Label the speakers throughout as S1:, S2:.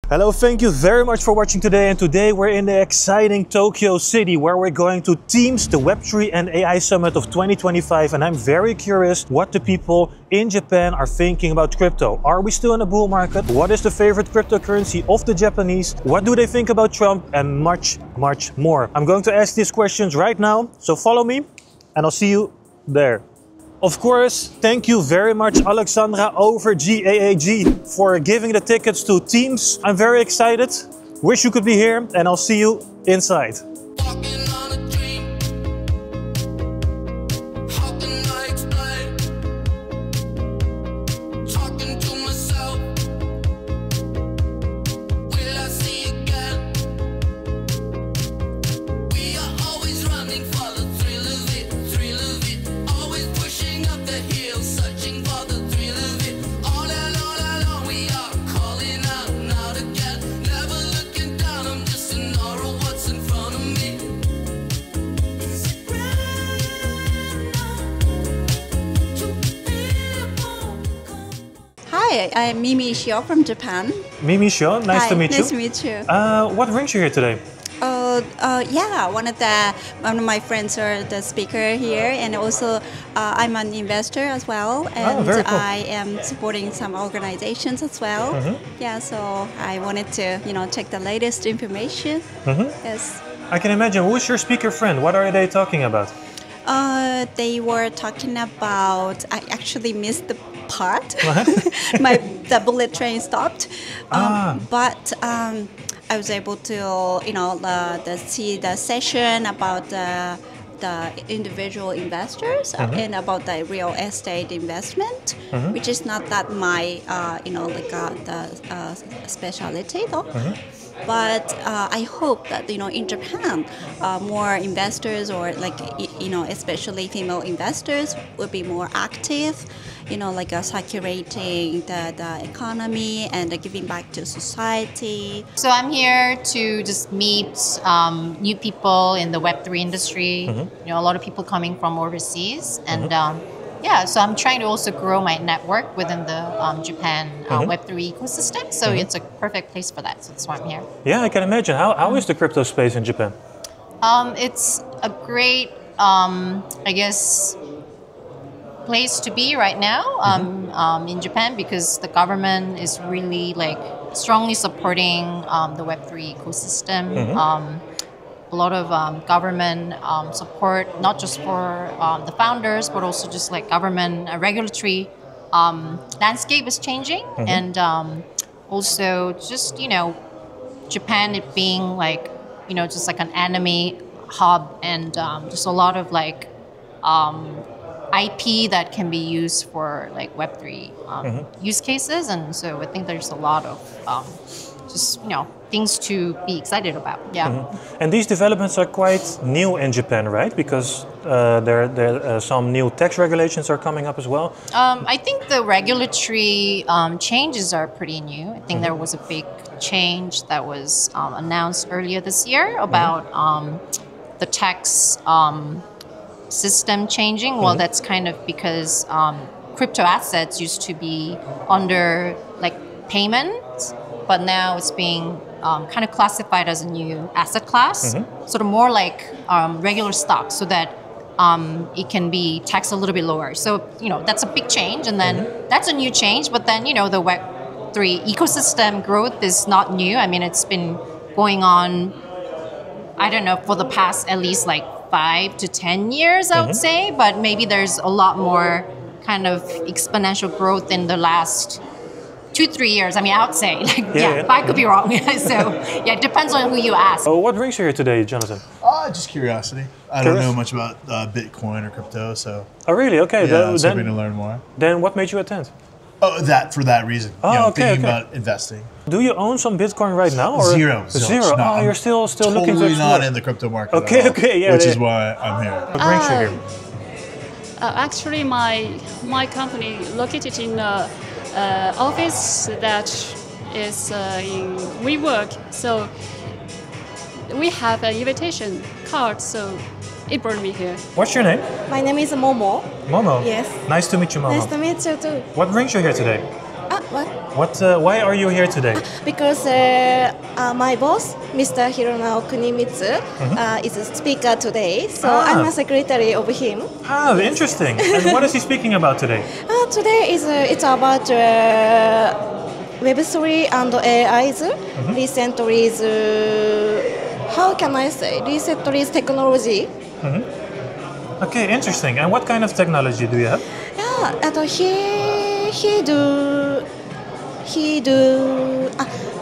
S1: Hello, thank you very much for watching today. And today we're in the exciting Tokyo City where we're going to Teams, the Web3 and AI Summit of 2025. And I'm very curious what the people in Japan are thinking about crypto. Are we still in a bull market? What is the favorite cryptocurrency of the Japanese? What do they think about Trump? And much, much more. I'm going to ask these questions right now. So follow me and I'll see you there. Of course, thank you very much, Alexandra over GAAG, for giving the tickets to Teams. I'm very excited. Wish you could be here, and I'll see you inside.
S2: Hi, I'm Mimi Shio from Japan.
S1: Mimi Shio, nice to meet you.
S2: Nice to meet you.
S1: What brings you here today?
S2: Yeah, one of my friends are the speaker here, and also I'm an investor as well, and
S1: very cool.
S2: I am supporting some organizations as well. Yeah, so I wanted to, check the latest information. Yes.
S1: I can imagine. Who's your speaker friend? What are they talking about?
S2: They were talking about. I actually missed the part. The bullet train stopped, but I was able to see the session about the individual investors and about the real estate investment, which is not that my the specialty though. But I hope that in Japan, more investors or especially female investors will be more active, circulating the economy and giving back to society.
S3: So I'm here to just meet new people in the Web3 industry. A lot of people coming from overseas, and yeah, so I'm trying to also grow my network within the Japan Web3 ecosystem. So it's a perfect place for that. So that's why I'm here.
S1: Yeah, I can imagine. How is the crypto space in Japan?
S3: It's a great, I guess, place to be right now in Japan, because the government is really strongly supporting the Web3 ecosystem. A lot of government support, not just for the founders, but also just government regulatory landscape is changing. And also just, Japan it being just an anime hub, and just a lot of IP that can be used for Web3 use cases. And so I think there's a lot of just, things to be excited about. Yeah.
S1: And these developments are quite new in Japan, right? Because there some new tax regulations are coming up as well.
S3: I think the regulatory changes are pretty new. I think there was a big change that was announced earlier this year about the tax system changing. Well, that's kind of because crypto assets used to be under payments, but now it's being kind of classified as a new asset class, sort of more like regular stock, so that it can be taxed a little bit lower. So, that's a big change, and then that's a new change. But then, the Web3 ecosystem growth is not new. I mean, it's been going on, I don't know, for the past at least 5 to 10 years, I would say. But maybe there's a lot more kind of exponential growth in the last 2-3 years. I mean, I would say, but I could be wrong. So, yeah, it depends on who you ask.
S1: Oh, what brings you here today, Jonathan?
S4: Just curiosity. I don't know much about Bitcoin or crypto, so. Oh, really? Okay.
S1: Yeah,
S4: I was hoping to learn more.
S1: Then what made you attend?
S4: Oh, for that reason. Thinking about investing.
S1: Do you own some Bitcoin right now? Or?
S4: Zero.
S1: Zero.
S4: No,
S1: you're still looking to
S4: totally not in the crypto market.
S1: Okay, yeah.
S4: Which is why I'm here.
S1: What brings you here?
S5: Actually, my company located in office that is in WeWork, so we have an invitation card, so it brought me here.
S1: What's your name?
S6: My name is Momo.
S1: Momo?
S6: Yes.
S1: Nice to meet you, Momo.
S6: Nice to meet you too.
S1: What brings you here today? Why are you here today?
S6: Because my boss, Mr. Hironao Kunimitsu, is a speaker today, so I'm a secretary of him.
S1: Ah, interesting. And what is he speaking about today?
S6: Today it's about Web3 and AI's recently, how can I say, recently technology.
S1: Okay, interesting. And what kind of technology do you have?
S6: Yeah, and he do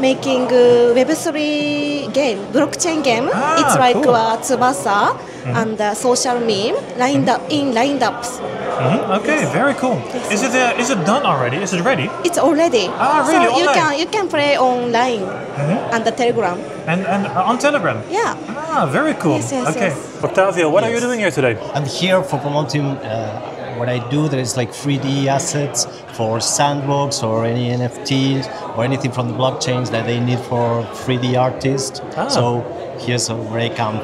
S6: making Web3 game, blockchain game. It's like
S1: cool.
S6: Tsubasa and social meme lined up in lined ups.
S1: Okay, very cool. Is it done already? Is it ready?
S6: It's already.
S1: Really?
S6: So
S1: Online?
S6: you can play online and the Telegram.
S1: And on Telegram?
S6: Yeah.
S1: Very cool.
S6: Yes,
S1: okay.
S6: yes.
S1: Octavio, what are you doing here today?
S7: I'm here for promoting what I do. There is like 3D assets for sandbox or any NFTs or anything from the blockchains that they need for 3D artists. So here's where I come.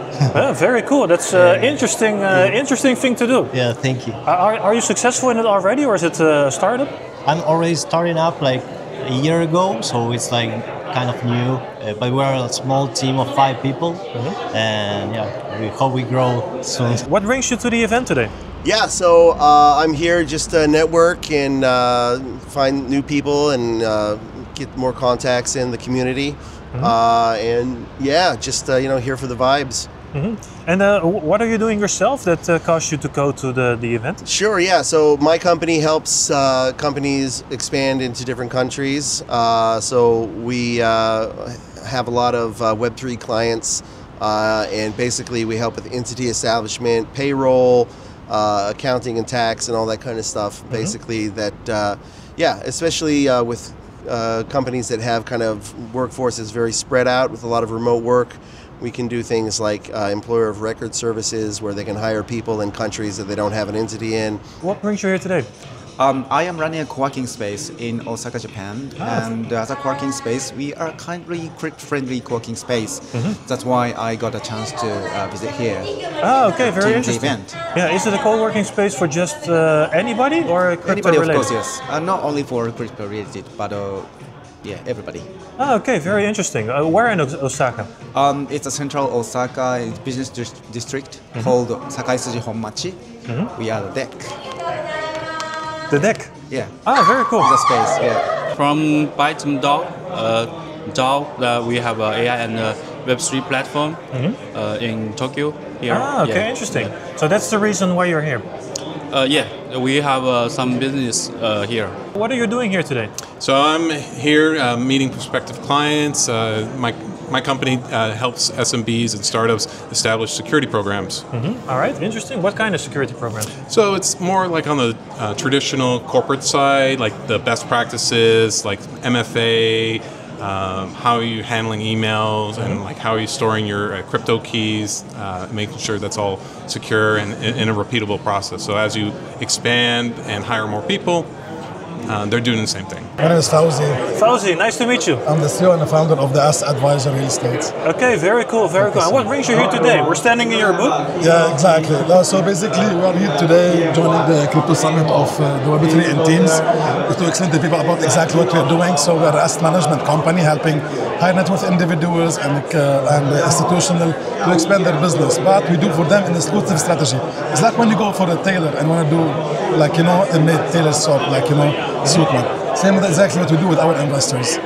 S1: Very cool. That's interesting. Interesting thing to do.
S7: Yeah, thank you.
S1: Are you successful in it already, or is it a startup?
S7: I'm already starting up like a year ago, so it's like kind of new. But we're a small team of 5 people, and yeah, we hope we grow soon.
S1: What brings you to the event today?
S8: Yeah, so I'm here just to network and find new people and get more contacts in the community. And yeah, just here for the vibes.
S1: And what are you doing yourself that caused you to go to the event?
S8: Sure, yeah. So my company helps companies expand into different countries. So we have a lot of Web3 clients, and basically we help with entity establishment, payroll, accounting and tax, and all that kind of stuff. Basically, that especially with companies that have kind of workforces very spread out with a lot of remote work. We can do things like employer of record services where they can hire people in countries that they don't have an entity in.
S1: What brings you here today?
S9: I am running a co-working space in Osaka, Japan, and as a co-working space, we are kindly crypto-friendly co-working space. That's why I got a chance to visit here.
S1: Okay, very interesting.
S9: Event.
S1: Yeah, is it a co-working space for just anybody or crypto
S9: Anybody,
S1: related?
S9: of course, yes. Not only for crypto related, but yeah, everybody.
S1: Okay, very interesting. Where in Osaka?
S9: It's a central Osaka business district called Sakaisuji Honmachi. We are the deck.
S1: The deck?
S9: Yeah.
S1: Very cool.
S9: The space, yeah.
S10: From Byte DAO, we have AI and Web3 platform in Tokyo here.
S1: Okay, interesting. So that's the reason why you're here?
S10: Yeah, we have some business here.
S1: What are you doing here today?
S11: So I'm here meeting prospective clients. My company helps SMBs and startups establish security programs.
S1: All right, interesting. What kind of security programs?
S11: So it's more like on the traditional corporate side, like the best practices, like MFA, how are you handling emails, and like how are you storing your crypto keys, making sure that's all secure and in a repeatable process. So as you expand and hire more people, they're doing the same thing.
S12: My name is Fauzi.
S1: Fauzi, nice to meet you.
S12: I'm the CEO and the founder of the Advisor Real Estate.
S1: Okay, very cool, very cool. And what brings you here today? We're standing in your booth?
S12: Yeah, exactly. So basically, we are here today joining the crypto summit of the Web3 in Teams to explain to people about exactly what we're doing. So we're an asset management company helping high net worth individuals and institutional to expand their business. But we do for them an exclusive strategy. It's like when you go for a tailor and want to do a mid-tailor shop, suit one. Same with exactly what we do with our investors.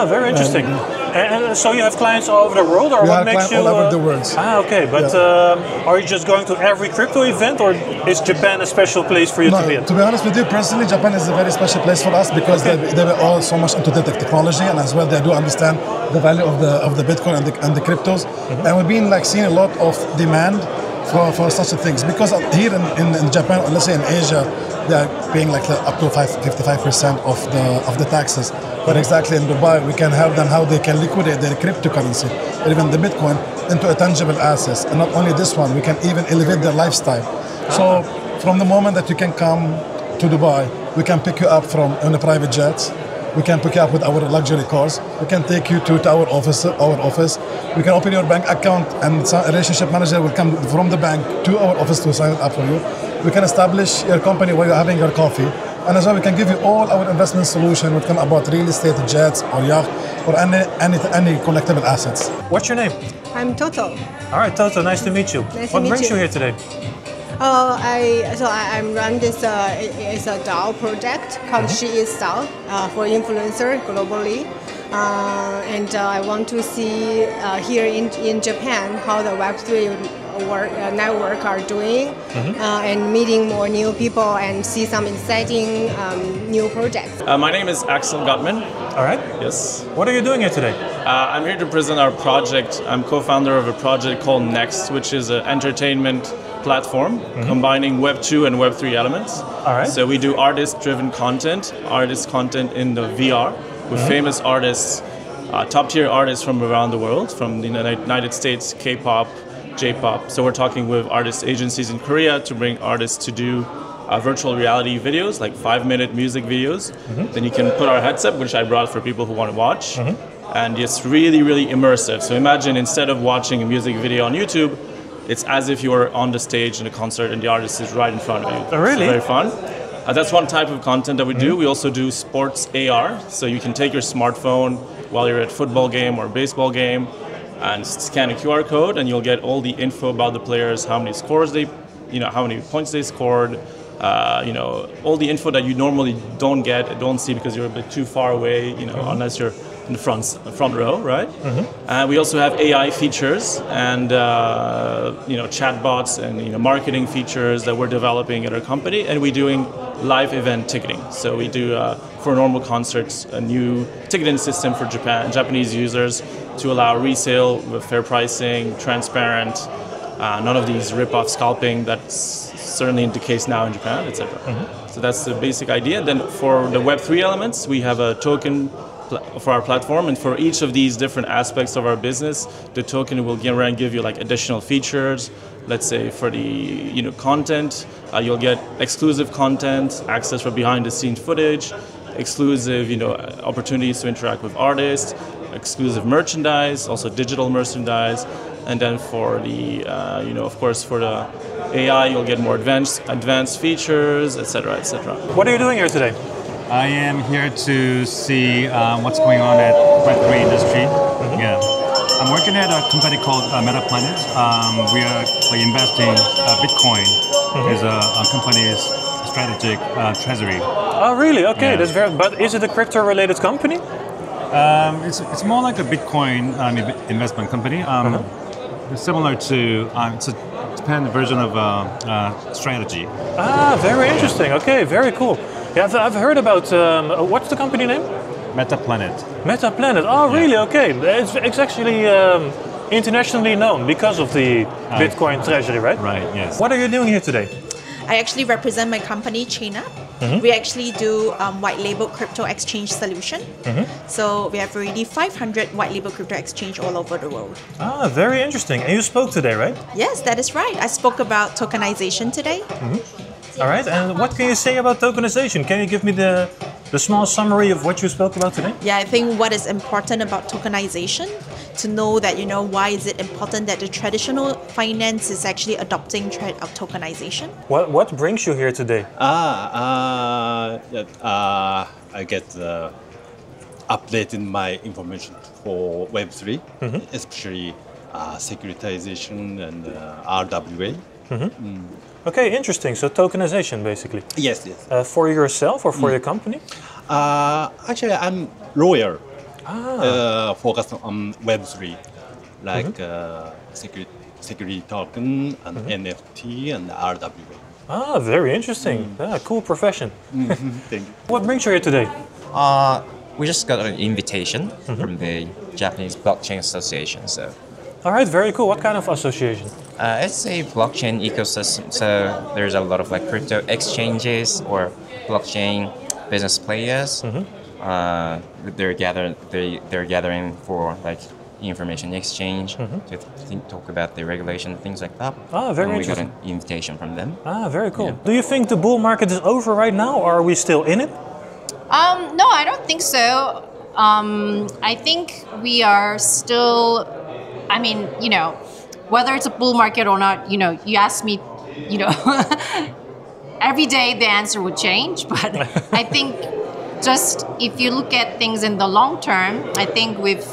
S1: Very interesting. And so you have clients all over the world, or
S12: we
S1: what
S12: have
S1: makes you?
S12: All over the world.
S1: Okay. But are you just going to every crypto event, or is Japan a special place for you to be in?
S12: To be honest with you, personally, Japan is a very special place for us because they were all so much into the technology, and as well they do understand the value of the Bitcoin and the cryptos. And we've been seeing a lot of demand for such things because here in Japan, or let's say in Asia, they are paying up to 55% of the taxes. But exactly in Dubai, we can help them how they can liquidate their cryptocurrency, or even the Bitcoin, into a tangible assets. And not only this one, we can even elevate their lifestyle. So from the moment that you can come to Dubai, we can pick you up on a private jet. We can pick you up with our luxury cars. We can take you to our office. We can open your bank account, and a relationship manager will come from the bank to our office to sign it up for you. We can establish your company while you're having your coffee. And as well, we can give you all our investment solution when it comes about real estate, jets, or yacht, or any collectible assets.
S1: What's your name?
S13: I'm Toto.
S1: All right, Toto, nice to meet you.
S13: Nice
S1: what
S13: to meet
S1: brings you
S13: you
S1: here today?
S13: I'm run this it's a DAO project called She Is South for influencer globally, and I want to see here in Japan how the Web3 network are doing, and meeting more new people and see some exciting new projects.
S14: My name is Axel Gottman.
S1: All right.
S14: Yes.
S1: What are you doing here today?
S14: I'm here to present our project. I'm co-founder of a project called Next, which is an entertainment platform combining Web 2 and Web 3 elements.
S1: All right.
S14: So we do artist-driven content in the VR with famous artists, top-tier artists from around the world, from the United States, K-pop, J-pop. So we're talking with artist agencies in Korea to bring artists to do virtual reality videos, like 5-minute music videos. Then you can put our headset, which I brought for people who want to watch, and it's really, really immersive. So imagine instead of watching a music video on YouTube, it's as if you were on the stage in a concert and the artist is right in front of you.
S1: Oh, really?
S14: It's very fun. That's one type of content that we do. We also do sports AR. So you can take your smartphone while you're at a football game or a baseball game and scan a QR code, and you'll get all the info about the players, how many scores they, how many points they scored, all the info that you normally don't see because you're a bit too far away, unless you're in the front row, right? We also have AI features and chatbots and marketing features that we're developing at our company, and we're doing live event ticketing. So we do for normal concerts a new ticketing system for Japanese users to allow resale with fair pricing, transparent, none of these rip-off scalping that's certainly the case now in Japan, etc. So that's the basic idea. Then for the Web3 elements, we have a token for our platform, and for each of these different aspects of our business, the token will give you like additional features. Let's say for the content, you'll get exclusive content, access for behind-the-scenes footage, exclusive opportunities to interact with artists, exclusive merchandise, also digital merchandise, and then for the of course for the AI, you'll get more advanced features, etc., etc.
S1: What are you doing here today?
S15: I am here to see what's going on at Web3 industry. Yeah, I'm working at a company called MetaPlanet. We are investing Bitcoin is a company's strategic treasury.
S1: Oh, really? Okay, yeah. That's very. But is it a crypto-related company?
S15: It's more like a Bitcoin investment company. Similar to it's a Japan version of strategy.
S1: Ah, very interesting. Okay, very cool. Yeah, I've heard about, what's the company name?
S15: MetaPlanet.
S1: MetaPlanet, oh really, okay. It's actually internationally known because of the Bitcoin treasury, right?
S15: Right, yes.
S1: What are you doing here today?
S16: I actually represent my company, China. We actually do white label crypto exchange solution. So we have already 500 white label crypto exchange all over the world.
S1: Ah, very interesting. And you spoke today, right?
S16: Yes, that is right. I spoke about tokenization today.
S1: All right, and what can you say about tokenization? Can you give me the small summary of what you spoke about today?
S16: Yeah, I think what is important about tokenization, to know that, why is it important that the traditional finance is actually adopting tokenization?
S1: What brings you here today?
S17: I get updated my information for Web3, especially securitization and RWA.
S1: Okay, interesting. So tokenization, basically.
S17: Yes.
S1: For yourself or for your company?
S17: Actually, I'm lawyer. Focused on Web3, like security token and NFT and RWA.
S1: Ah, very interesting. Cool profession.
S17: Thank you.
S1: What brings you here today?
S18: We just got an invitation from the Japanese Blockchain Association. So.
S1: All right, very cool. What kind of association?
S18: It's a blockchain ecosystem. So there's a lot of like crypto exchanges or blockchain business players. They're gathering for like information exchange to talk about the regulation, things like that.
S1: Ah, very
S18: interesting.
S1: We
S18: got an invitation from them.
S1: Ah, very cool. Yeah. Do you think the bull market is over right now, or are we still in it?
S3: No, I don't think so. I think we are still. I mean, whether it's a bull market or not, you asked me, every day the answer would change, but I think just if you look at things in the long term, I think we've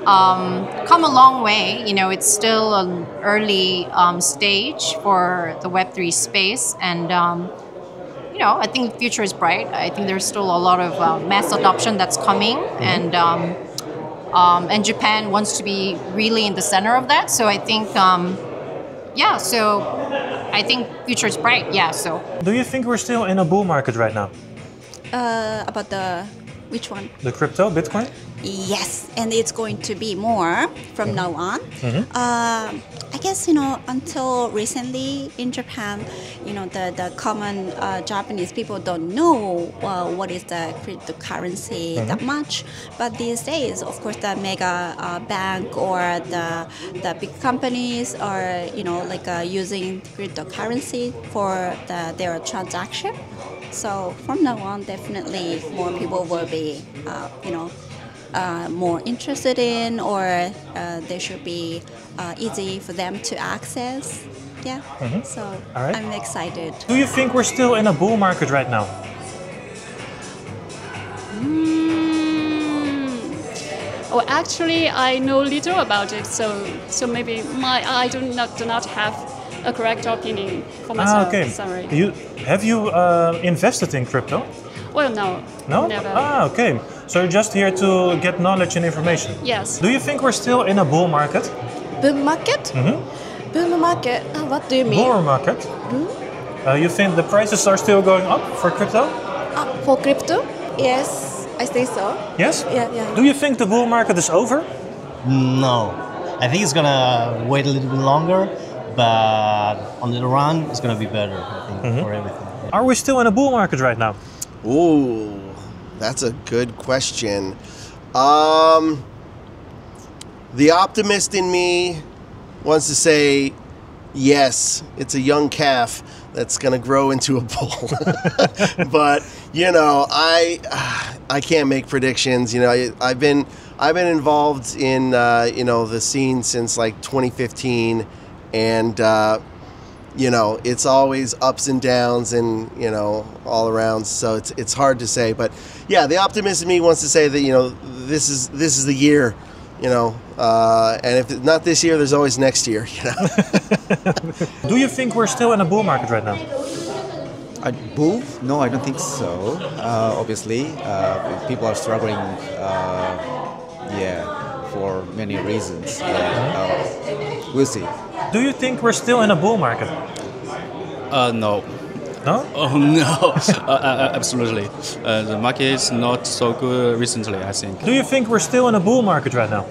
S3: come a long way. You know, it's still an early stage for the Web3 space, and you know, I think the future is bright. I think there's still a lot of mass adoption that's coming, and Japan wants to be really in the center of that. So I think, yeah. So I think future is bright. Yeah. So.
S1: Do you think we're still in a bull market right now?
S2: About which one?
S1: The crypto, Bitcoin?
S2: Yes, and it's going to be more from now on. I guess, you know, until recently in Japan, you know, the common Japanese people don't know what is the cryptocurrency that much. But these days, of course, the mega bank or the big companies are, you know, like using cryptocurrency for their transaction. So from now on, definitely more people will be, you know, more interested in, or they should be easy for them to access. Yeah, so
S1: right.
S2: I'm excited.
S1: Do you think we're still in a bull market right now?
S5: Oh, actually, I know little about it, so maybe I do not have a correct opinion for myself.
S1: Okay.
S5: Sorry.
S1: Have you invested in crypto?
S5: Well, no.
S1: No?
S5: Never.
S1: Okay. So you're just here to get knowledge and information?
S5: Yes.
S1: Do you think we're still in a bull market?
S6: Bull market? Bull market? What do you mean?
S1: Bull market? You think the prices are still going up for crypto?
S6: For crypto? Yes, I think so.
S1: Yes?
S6: Yeah.
S1: Do you think the bull market is over?
S7: No. I think it's gonna wait a little bit longer, but on the run, it's gonna be better, I think, for everything.
S1: Are we still in a bull market right now?
S8: Ooh, that's a good question. The optimist in me wants to say, yes, it's a young calf that's going to grow into a bull. But, you know, I can't make predictions. You know, I've been involved in, you know, the scene since like 2015, and you know, it's always ups and downs and, you know, all around. So it's hard to say. But yeah, the optimist in me wants to say that, you know, this is the year, you know, and if not this year, there's always next year, you know.
S1: Do you think we're still in a bull market right now?
S9: Bull? No, I don't think so. Obviously, people are struggling, for many reasons. We'll see.
S1: Do you think we're still in a bull market?
S10: No.
S1: No?
S10: Oh, no. Absolutely. The market is not so good recently, I think.
S1: Do you think we're still in a bull market right now?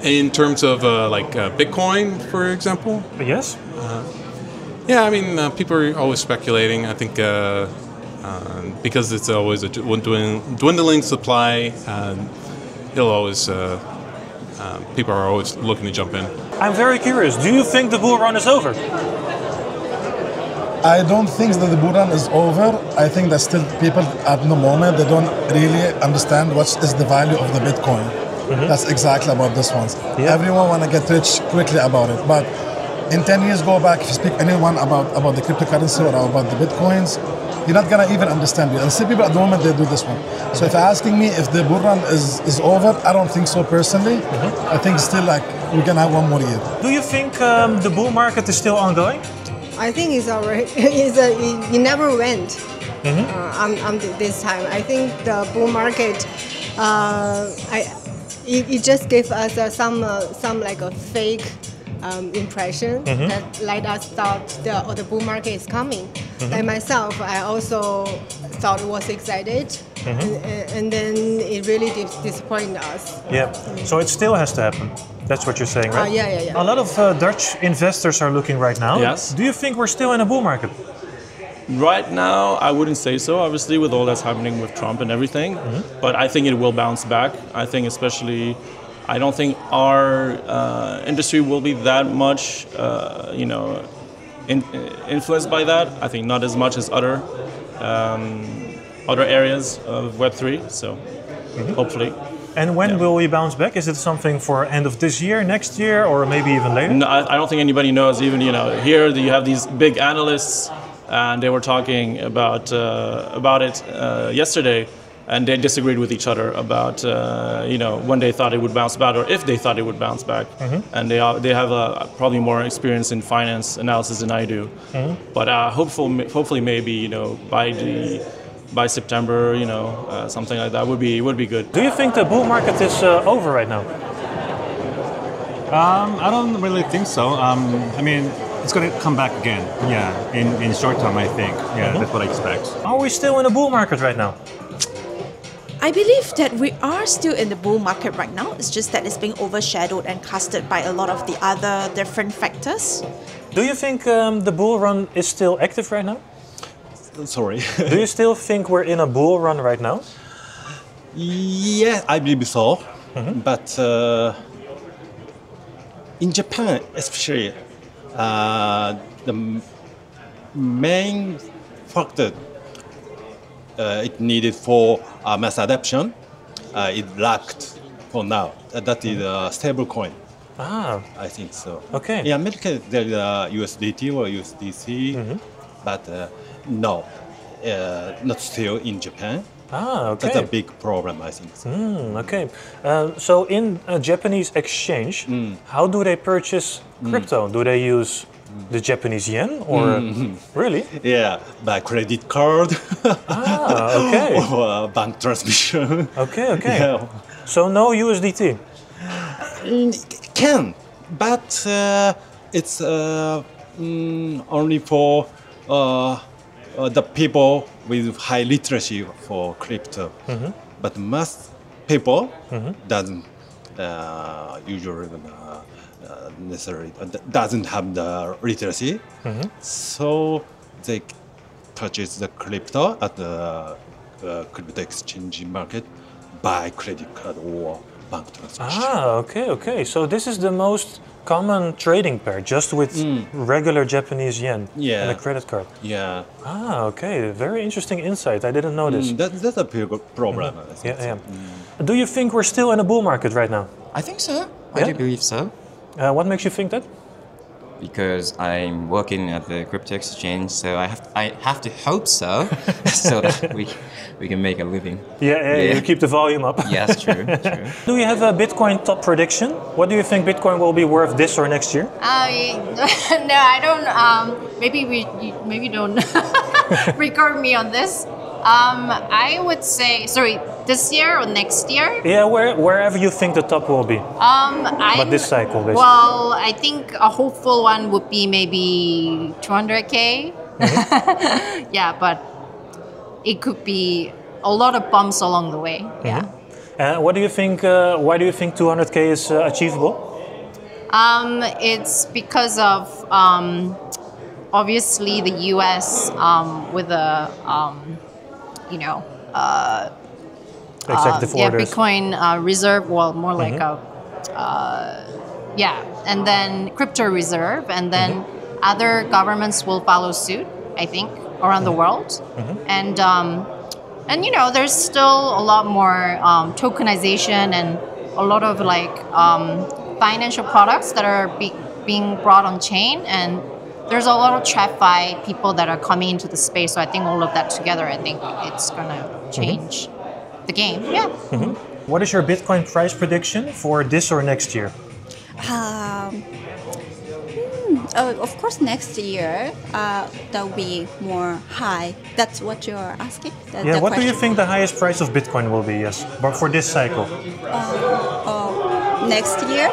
S11: In terms of like Bitcoin, for example?
S1: Yes.
S11: Yeah, I mean, people are always speculating. I think because it's always a dwindling supply, it'll always... people are always looking to jump in.
S1: I'm very curious. Do you think the bull run is over?
S12: I don't think that the bull run is over. I think that still people at the moment, they don't really understand what is the value of the Bitcoin. That's exactly about this one. Everyone want to get rich quickly about it. But in 10 years, go back, if you speak anyone about the cryptocurrency or about the Bitcoins, you're not going to even understand it. And still people at the moment, they do this one. So if you're asking me if the bull run is over, I don't think so personally. I think still like we're going to have one more year.
S1: Do you think the bull market is still ongoing?
S13: I think it's already, it never went on this time. I think the bull market, it just gave us some like a fake impression that let us thought the bull market is coming. Like myself, I also thought was excited, and then it really disappointed us.
S1: Yeah, so it still has to happen. That's what you're saying, right?
S13: Yeah.
S1: A lot of Dutch investors are looking right now.
S14: Yes.
S1: Do you think we're still in a bull market?
S14: Right now, I wouldn't say so, obviously, with all that's happening with Trump and everything. But I think it will bounce back. I think especially, I don't think our industry will be that much, you know, influenced by that. I think not as much as other areas of Web3. So hopefully.
S1: And when will we bounce back? Is it something for end of this year, next year, or maybe even later?
S14: No, I don't think anybody knows. Even here you have these big analysts, and they were talking about it yesterday, and they disagreed with each other about when they thought it would bounce back, or if they thought it would bounce back. And they have probably more experience in finance analysis than I do. But hopefully maybe by September, something like that would be good.
S1: Do you think the bull market is over right now?
S15: I don't really think so. I mean, it's going to come back again. Yeah, in short term, I think. Yeah, that's what I expect.
S1: Are we still in a bull market right now?
S16: I believe that we are still in the bull market right now. It's just that it's being overshadowed and casted by a lot of the other different factors.
S1: Do you think the bull run is still active right now?
S17: Sorry.
S1: Do you still think we're in a bull run right now?
S17: Yeah, I believe so. But in Japan, especially, the main factor it needed for mass adoption, it lacked for now. That is a stable coin. I think so.
S1: Okay.
S17: In America, there is USDT or USDC, but no, not still in Japan.
S1: Okay.
S17: That's a big problem, I think. So.
S1: Okay. So in a Japanese exchange, how do they purchase crypto? Do they use the Japanese yen or really?
S17: Yeah, by credit card.
S1: Okay.
S17: Or bank transmission.
S1: Okay.
S17: Yeah.
S1: So no USDT?
S17: Can, but it's only for the people with high literacy for crypto. But most people doesn't usually necessarily doesn't have the literacy, so they purchase the crypto at the crypto exchange market by credit card or bank transmission.
S1: Okay. So this is the most common trading pair, just with regular Japanese yen and a credit card.
S17: Yeah.
S1: Okay. Very interesting insight. I didn't know this.
S17: That's a big problem. I think.
S1: Yeah. Do you think we're still in a bull market right now?
S18: I think so. I do believe so.
S1: What makes you think that?
S18: Because I'm working at the crypto exchange, so I have to hope so, so that we can make a living.
S1: Yeah. You keep the volume up.
S18: Yes, true.
S1: Do you have a Bitcoin top prediction? What do you think Bitcoin will be worth this or next year?
S3: No, I don't. Maybe don't record me on this. I would say, this year or next year?
S1: Yeah, wherever you think the top will be. But this cycle, basically.
S3: Well, I think a hopeful one would be maybe 200K. Yeah, but it could be a lot of bumps along the way. Yeah.
S1: What do you think? Why do you think 200K is achievable?
S3: It's because of obviously the U.S. With the
S1: executive orders.
S3: Bitcoin reserve, well, more like and then crypto reserve, and then other governments will follow suit, I think, around the world. And there's still a lot more tokenization and a lot of financial products that are being brought on chain, and there's a lot of TradFi people that are coming into the space. So I think all of that together, I think it's gonna change the game. Yeah.
S1: What is your Bitcoin price prediction for this or next year?
S2: Of course, next year that will be more high. That's what you're asking?
S1: What do you think the highest price of Bitcoin will be? Yes, but for this cycle.
S2: Next year?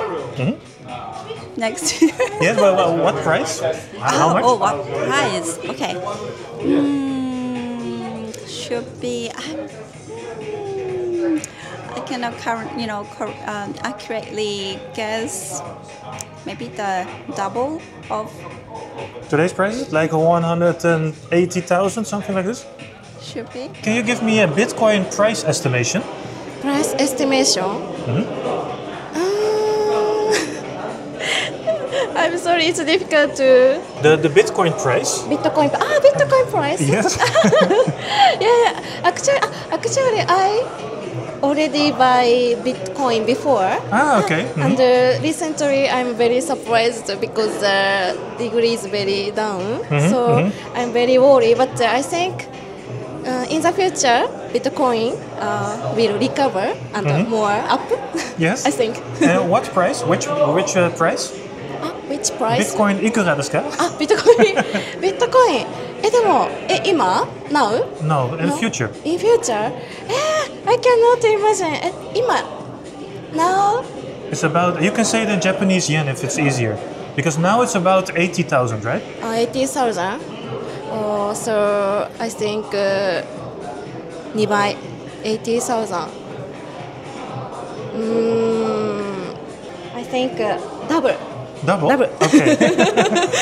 S2: Next year.
S1: Yeah, well, what price? How much?
S2: What price? Okay. Should be. I cannot accurately guess. Maybe the double of
S1: today's prices, like 180,000, something like this.
S2: Should be.
S1: Can you give me a Bitcoin price estimation?
S6: Price estimation. I'm sorry, it's difficult to.
S1: The Bitcoin price.
S6: Bitcoin price.
S1: Yes.
S6: Yeah. Actually, already buy Bitcoin before.
S1: Ah, okay.
S6: And recently I'm very surprised because the degree is very down. So I'm very worried. But I think in the future, Bitcoin will recover and more up.
S1: Yes.
S6: I think.
S1: What price? Which price?
S6: Which price?
S1: Bitcoin いくらですか?
S6: Bitcoin. Bitcoin. でも今 now?
S1: No, in future.
S6: In future? I cannot imagine. 今 now?
S1: It's about, you can say it in Japanese yen if it's easier. Because now it's about 80,000, right?
S6: 80,000. So I think 2倍 80,000. I think double.
S1: Double? Okay.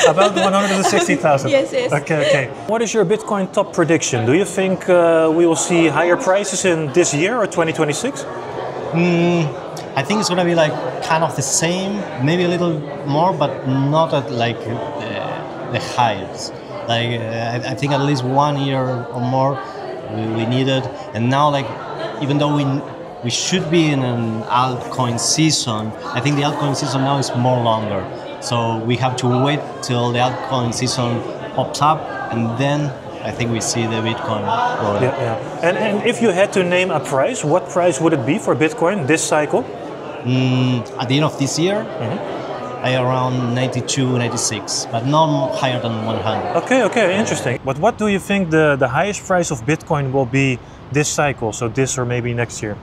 S1: About 160,000.
S6: Yes, yes.
S1: Okay. What is your Bitcoin top prediction? Do you think we will see higher prices in this year or 2026?
S7: I think it's going to be like kind of the same, maybe a little more, but not at like the highest. Like I think at least 1 year or more we need it. And now, like, even though we should be in an altcoin season, I think the altcoin season now is more longer. So we have to wait till the altcoin season pops up, and then I think we see the Bitcoin going.
S1: Yeah. And if you had to name a price, what price would it be for Bitcoin this cycle?
S7: At the end of this year, around 92, 96, but not higher than 100.
S1: Okay, interesting. But what do you think the highest price of Bitcoin will be this cycle, so this or maybe next year?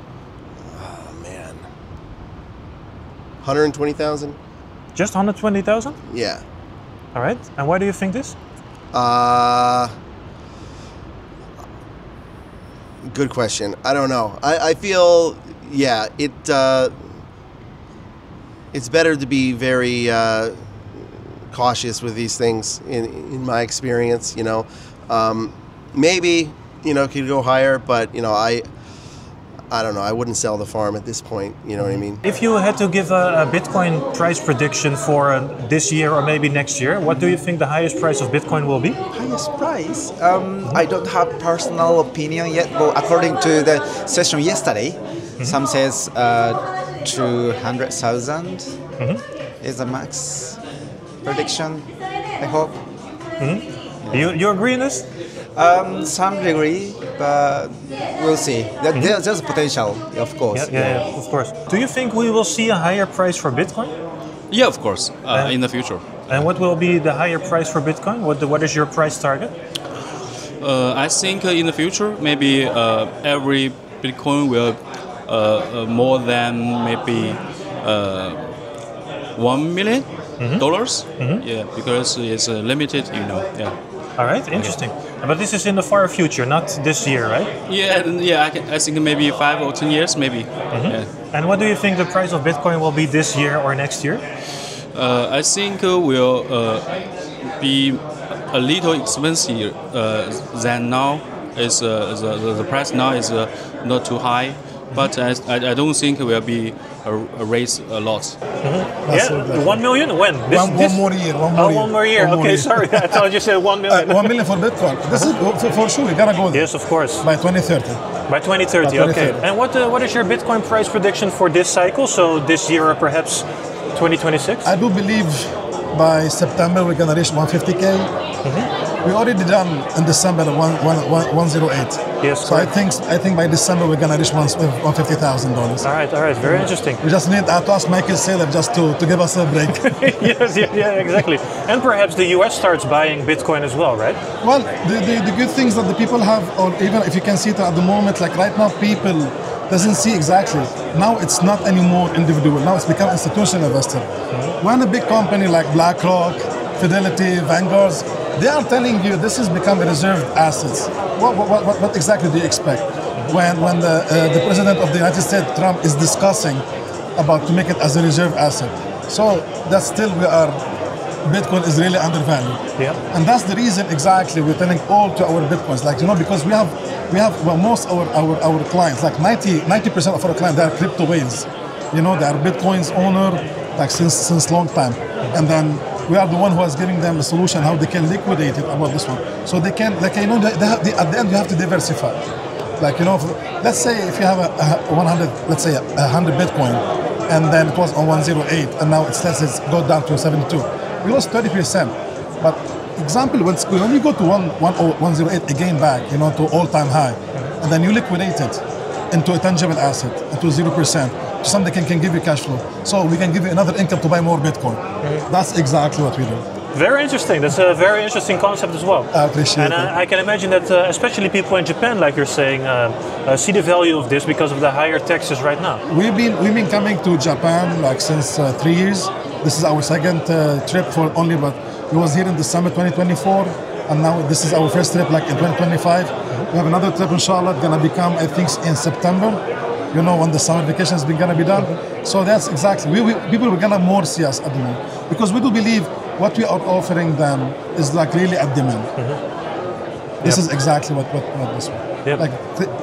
S8: 120,000.
S1: Just 120,000?
S8: Yeah.
S1: All right. And why do you think this?
S8: Good question. I don't know. I feel, yeah, it's better to be very cautious with these things in my experience, you know. Maybe, you know, it could go higher, but, you know, I don't know. I wouldn't sell the farm at this point. You know what I mean?
S1: If you had to give a Bitcoin price prediction for this year or maybe next year, what do you think the highest price of Bitcoin will be?
S9: Highest price? I don't have personal opinion yet, but according to the session yesterday, some says 200,000 is the max prediction, I hope.
S1: You agree in this?
S9: Some degree, but we'll see. There's potential, of course.
S1: Yeah, of course. Do you think we will see a higher price for Bitcoin?
S10: Yeah, of course, in the future.
S1: And what will be the higher price for Bitcoin? What is your price target?
S10: I think in the future, maybe every Bitcoin will more than maybe $1 million. Yeah, because it's limited, you know. Yeah.
S1: All right, interesting. But this is in the far future, not this year, right?
S10: Yeah. I think maybe 5 or 10 years, maybe. Yeah.
S1: And what do you think the price of Bitcoin will be this year or next year?
S10: I think will be a little expensive than now. Is the price now is not too high, but I don't think it will be raised a lot.
S1: Yeah, 1 million? When?
S12: One more year.
S1: One more year. Okay, sorry. I thought you said 1 million.
S12: 1 million for Bitcoin. This is for sure. We're gonna go there.
S1: Yes, of course.
S12: By 2030.
S1: By 2030. Okay. And what is your Bitcoin price prediction for this cycle? So this year or perhaps 2026?
S12: I do believe by September we're gonna reach 150K. We already done in December 108.
S1: Yes.
S12: So I think by December we're gonna reach $150,000.
S1: All right. Very interesting.
S12: We just need to ask Michael Saylor just to give us a break.
S1: Yes, exactly. And perhaps the US starts buying Bitcoin as well, right?
S12: Well, the good things that the people have, or even if you can see it at the moment, like right now, people doesn't see exactly. Now it's not anymore individual. Now it's become institutional investor. When a big company like BlackRock, Fidelity, Vanguard, they are telling you this has become a reserved assets. What exactly do you expect when the president of the United States, Trump, is discussing about to make it as a reserve asset? So that's still Bitcoin is really undervalued.
S1: Yeah.
S12: And that's the reason exactly we're telling all to our Bitcoins, like, you know, because we have most of our clients, like 90% of our clients, they are crypto whales. You know, they are Bitcoin's owner like since long time. And then we are the one who is giving them the solution how they can liquidate it about this one. So they can, like, you know, at the end you have to diversify. Like, you know, let's say if you have a 100, let's say 100 Bitcoin, and then it was on 108, and now it's go down to 72. We lost 30%. But example, when you go to 108 again back, you know, to all-time high, and then you liquidate it into a tangible asset, into 0%, to something can give you cash flow. So we can give you another income to buy more Bitcoin. That's exactly what we do.
S1: Very interesting. That's a very interesting concept as well.
S12: I appreciate it.
S1: And I can imagine that especially people in Japan, like you're saying, see the value of this because of the higher taxes right now.
S12: We've been coming to Japan like since 3 years. This is our second trip but we was here in December 2024, and now this is our first trip like in 2025. We have another trip inshallah, gonna become I think in September. You know, when the summer vacation has been gonna be done. So that's exactly, people are gonna more see us at the moment, because we do believe what we are offering them is like really at demand. This is exactly what this one. Like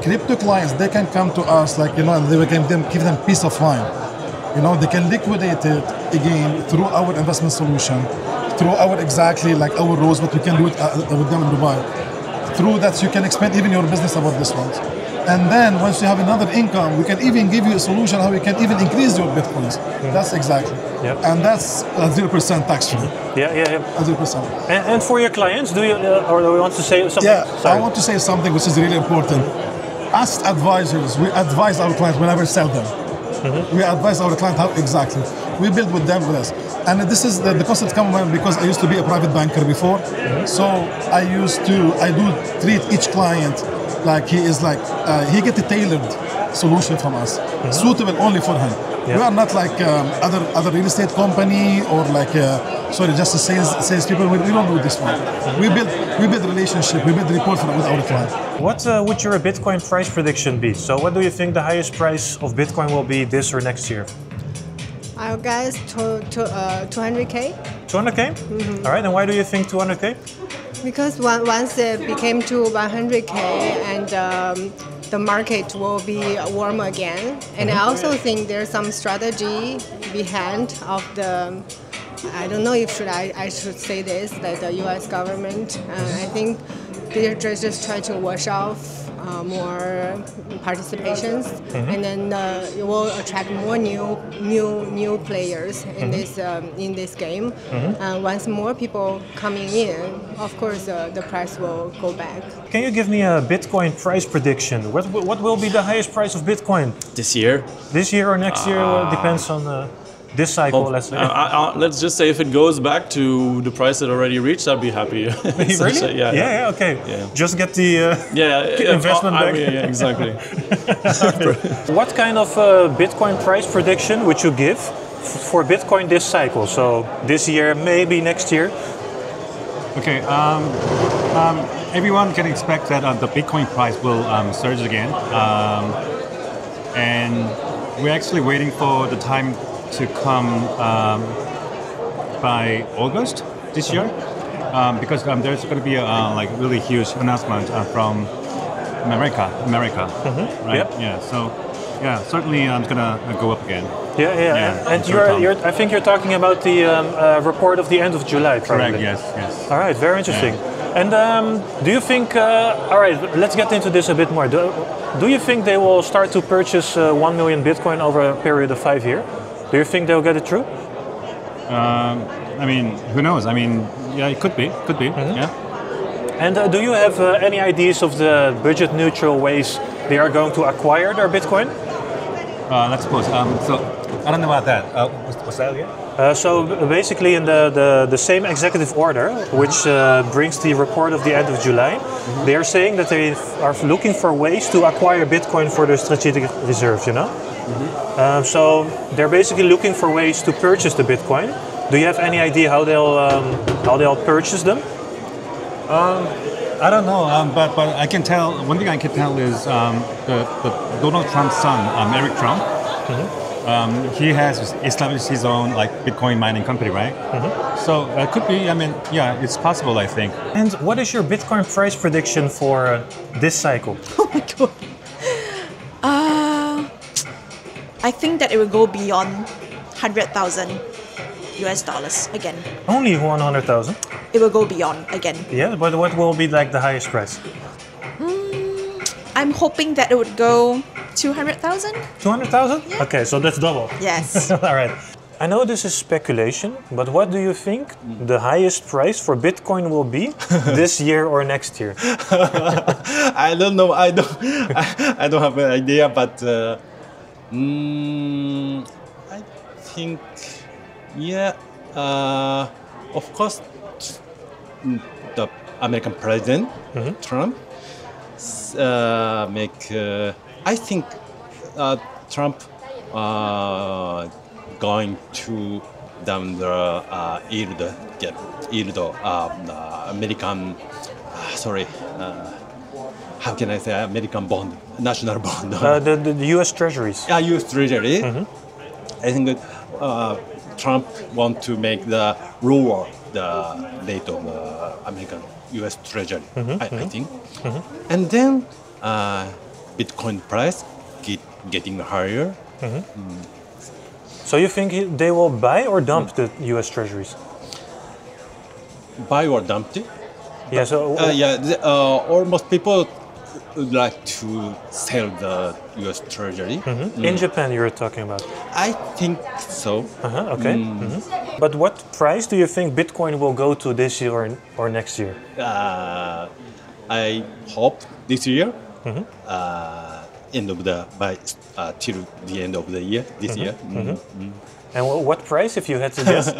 S12: crypto clients, they can come to us like, you know, and we can give them peace of mind. You know, they can liquidate it again through our investment solution, through our our rules, what we can do with them in Dubai. Through that, you can expand even your business about this one. And then once you have another income, we can even give you a solution how we can even increase your Bitcoins. That's exactly. And that's 0% tax free. 0%.
S1: And for your clients, do you want to say something?
S12: Yeah, I want to say something which is really important. As advisors, we advise our clients whenever we sell them. We advise our client how exactly. We build with them with us. And this is the concept comes because I used to be a private banker before. So I do treat each client like he is like, he get a tailored solution from us, suitable only for him. We are not like other real estate company or like, just a sales people. We don't do this one. We build relationship, we build rapport with our client.
S1: What would your Bitcoin price prediction be? So what do you think the highest price of Bitcoin will be this or next year?
S13: I guess 200K.
S1: 200K? All right, and why do you think 200K?
S13: Because once it became to 100K and the market will be warm again. And I also think there's some strategy behind of the, I don't know if I should say this, that the US government, I think they're just trying to wash off more participations, and then it will attract more new players in this game. Once more people coming in, of course the price will go back.
S1: Can you give me a Bitcoin price prediction? What will be the highest price of Bitcoin?
S14: This year?
S1: This year or next year? Depends on this cycle, let's say.
S14: Let's just say if it goes back to the price that already reached, I'd be happy.
S1: Really? Yeah, okay. Yeah. Just get the investment back.
S14: Yeah, exactly.
S1: What kind of Bitcoin price prediction would you give for Bitcoin this cycle? So this year, maybe next year?
S15: Okay, everyone can expect that the Bitcoin price will surge again. And we're actually waiting for the time to come by August this year, because there's going to be a really huge announcement from America, right? Yeah. So, certainly it's going to go up again.
S1: And I think you're talking about the report of the end of July, probably.
S15: Correct. Yes.
S1: All right. Very interesting. And do you think? All right. Let's get into this a bit more. Do you think they will start to purchase 1 million Bitcoin over a period of 5 years? Do you think they'll get it through?
S15: I mean, who knows? I mean, yeah, it could be. Yeah.
S1: And do you have any ideas of the budget-neutral ways they are going to acquire their Bitcoin?
S15: Let's suppose. So I don't know about that. What's that again?
S1: So basically, in the same executive order, which brings the report of the end of July, they are saying that they are looking for ways to acquire Bitcoin for their strategic reserves. You know. So they're basically looking for ways to purchase the Bitcoin. Do you have any idea how they'll purchase them?
S15: I don't know, but I can tell. One thing I can tell is the Donald Trump's son, Eric Trump. He has established his own Bitcoin mining company, right? So it could be. I mean, yeah, it's possible. I think.
S1: And what is your Bitcoin price prediction for this cycle?
S16: Oh my god. I think that it will go beyond 100,000 US dollars again.
S1: Only 100,000?
S16: It will go beyond again.
S1: Yeah, but what will be the highest price?
S16: I'm hoping that it would go 200,000.
S1: 200,000? Yeah. Okay, so that's double.
S16: Yes.
S1: All right. I know this is speculation, but what do you think the highest price for Bitcoin will be this year or next year?
S17: I don't know. I don't have an idea, but I think, yeah, of course, the American President Trump I think Trump going to down the yield American how can I say American bond, national bond?
S1: The U.S. Treasuries.
S17: Yeah, U.S. Treasury. I think Trump want to make the lower the rate of American U.S. Treasury. I think, and then Bitcoin price getting higher.
S1: So you think they will buy or dump the U.S. Treasuries?
S17: Buy or dump it?
S1: Yeah. So
S17: almost people would like to sell the U.S. Treasury.
S1: In Japan, you're talking about?
S17: I think so.
S1: Okay. But what price do you think Bitcoin will go to this year or next year?
S17: I hope this year. End of the till the end of the year this year.
S1: And what price, if you had to guess?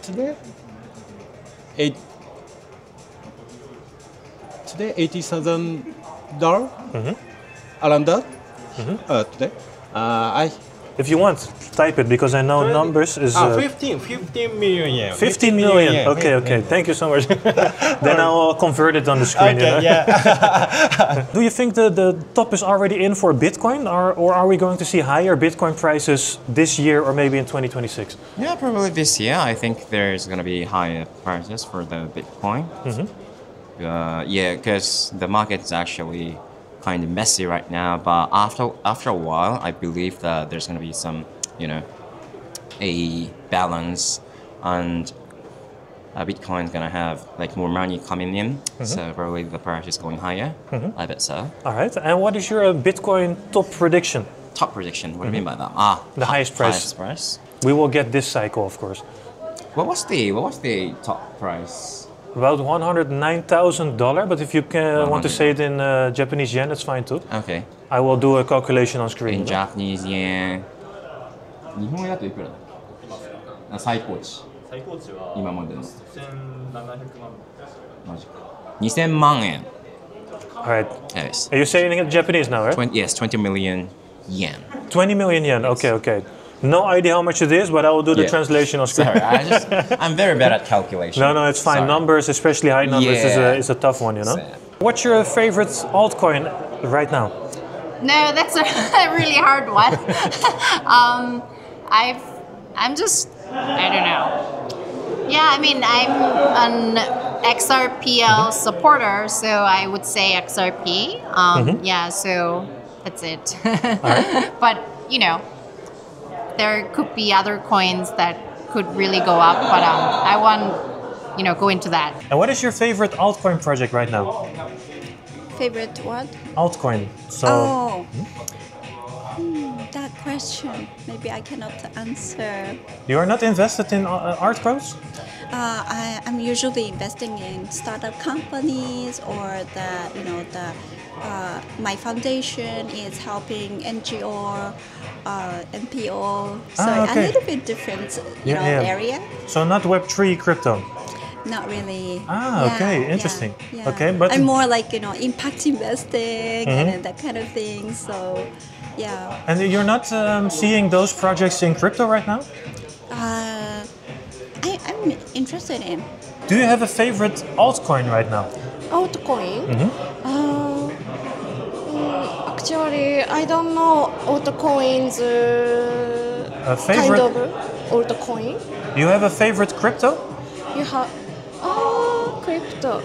S17: Today $80,000 around that. Today,
S1: if you want, type it because I know numbers is
S17: 15 million yen.
S1: 15 million. Okay. Thank you so much. Then I'll convert it on the screen.
S17: Okay, yeah.
S1: Do you think the top is already in for Bitcoin, or are we going to see higher Bitcoin prices this year or maybe in 2026?
S18: Yeah, probably this year. I think there's going to be higher prices for the Bitcoin. Yeah, because the market is actually kind of messy right now, but after a while, I believe that there's going to be some, a balance, and Bitcoin is going to have like more money coming in, so probably the price is going higher. I bet so.
S1: All right, and what is your Bitcoin top prediction?
S18: Top prediction? What do you mean by that?
S1: The highest price.
S18: Highest price.
S1: We will get this cycle, of course.
S18: What was the top price?
S1: About $109,000, but if you want to say it in Japanese yen, it's fine too.
S18: Okay.
S1: I will do a calculation on screen.
S18: In Japanese yen. 日本円だといくらだ？最高値。最高値は今までの。1700万。マジか。2000万円。
S1: Alright.
S18: Yes.
S1: Are you saying it in Japanese now, right?
S18: Yes, 20 million yen.
S1: 20 million yen. Okay. No idea how much it is, but I will do the translation on screen.
S18: Sorry, I'm very bad at calculation.
S1: No, it's fine. Sorry. Numbers, especially high numbers, is a tough one, What's your favorite altcoin right now?
S3: No, that's a really hard one. I'm just, I don't know. Yeah, I mean, I'm an XRPL supporter, so I would say XRP. Yeah, so that's it. Right. But, there could be other coins that could really go up, but I won't, go into that.
S1: And what is your favorite altcoin project right now?
S2: Favorite what?
S1: Altcoin.
S2: So. That question, maybe I cannot answer.
S1: You are not invested in altcoins?
S2: I'm usually investing in startup companies, or my foundation is helping NGO, NPO, so a little bit different, area.
S1: So not Web3 crypto?
S2: Not really.
S1: Okay, interesting.
S2: Yeah.
S1: Okay, but
S2: I'm more like impact investing and that kind of thing. So, yeah.
S1: And you're not seeing those projects in crypto right now?
S2: I'm interested in.
S1: Do you have a favorite altcoin right now?
S6: Altcoin? Actually, I don't know altcoins.
S1: A favorite?
S6: Kind of altcoin.
S1: You have a favorite crypto?
S6: You have crypto.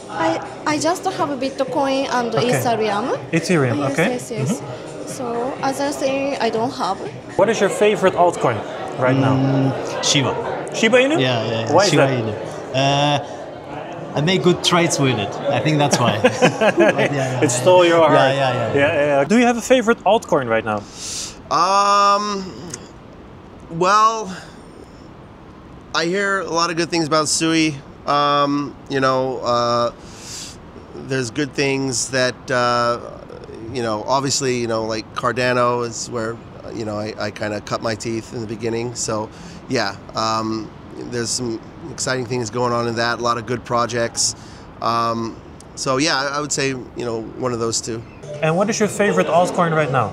S6: I just have Bitcoin and Ethereum.
S1: Ethereum, okay.
S6: Yes. So other thing I don't have.
S1: What is your favorite altcoin right now?
S7: Shiba.
S1: Shiba Inu?
S7: Yeah.
S1: Why
S7: Shiba
S1: is that?
S7: Inu. I made good trades with it. I think that's why.
S1: It stole your heart.
S7: Yeah.
S1: Do you have a favorite altcoin right now?
S8: Well, I hear a lot of good things about Sui. You know, there's good things that, you know, obviously, you know, like Cardano is where, you know, I kind of cut my teeth in the beginning. So, yeah, there's some exciting things going on in that, a lot of good projects. So, yeah, I would say, you know, one of those two.
S1: And what is your favorite altcoin right now?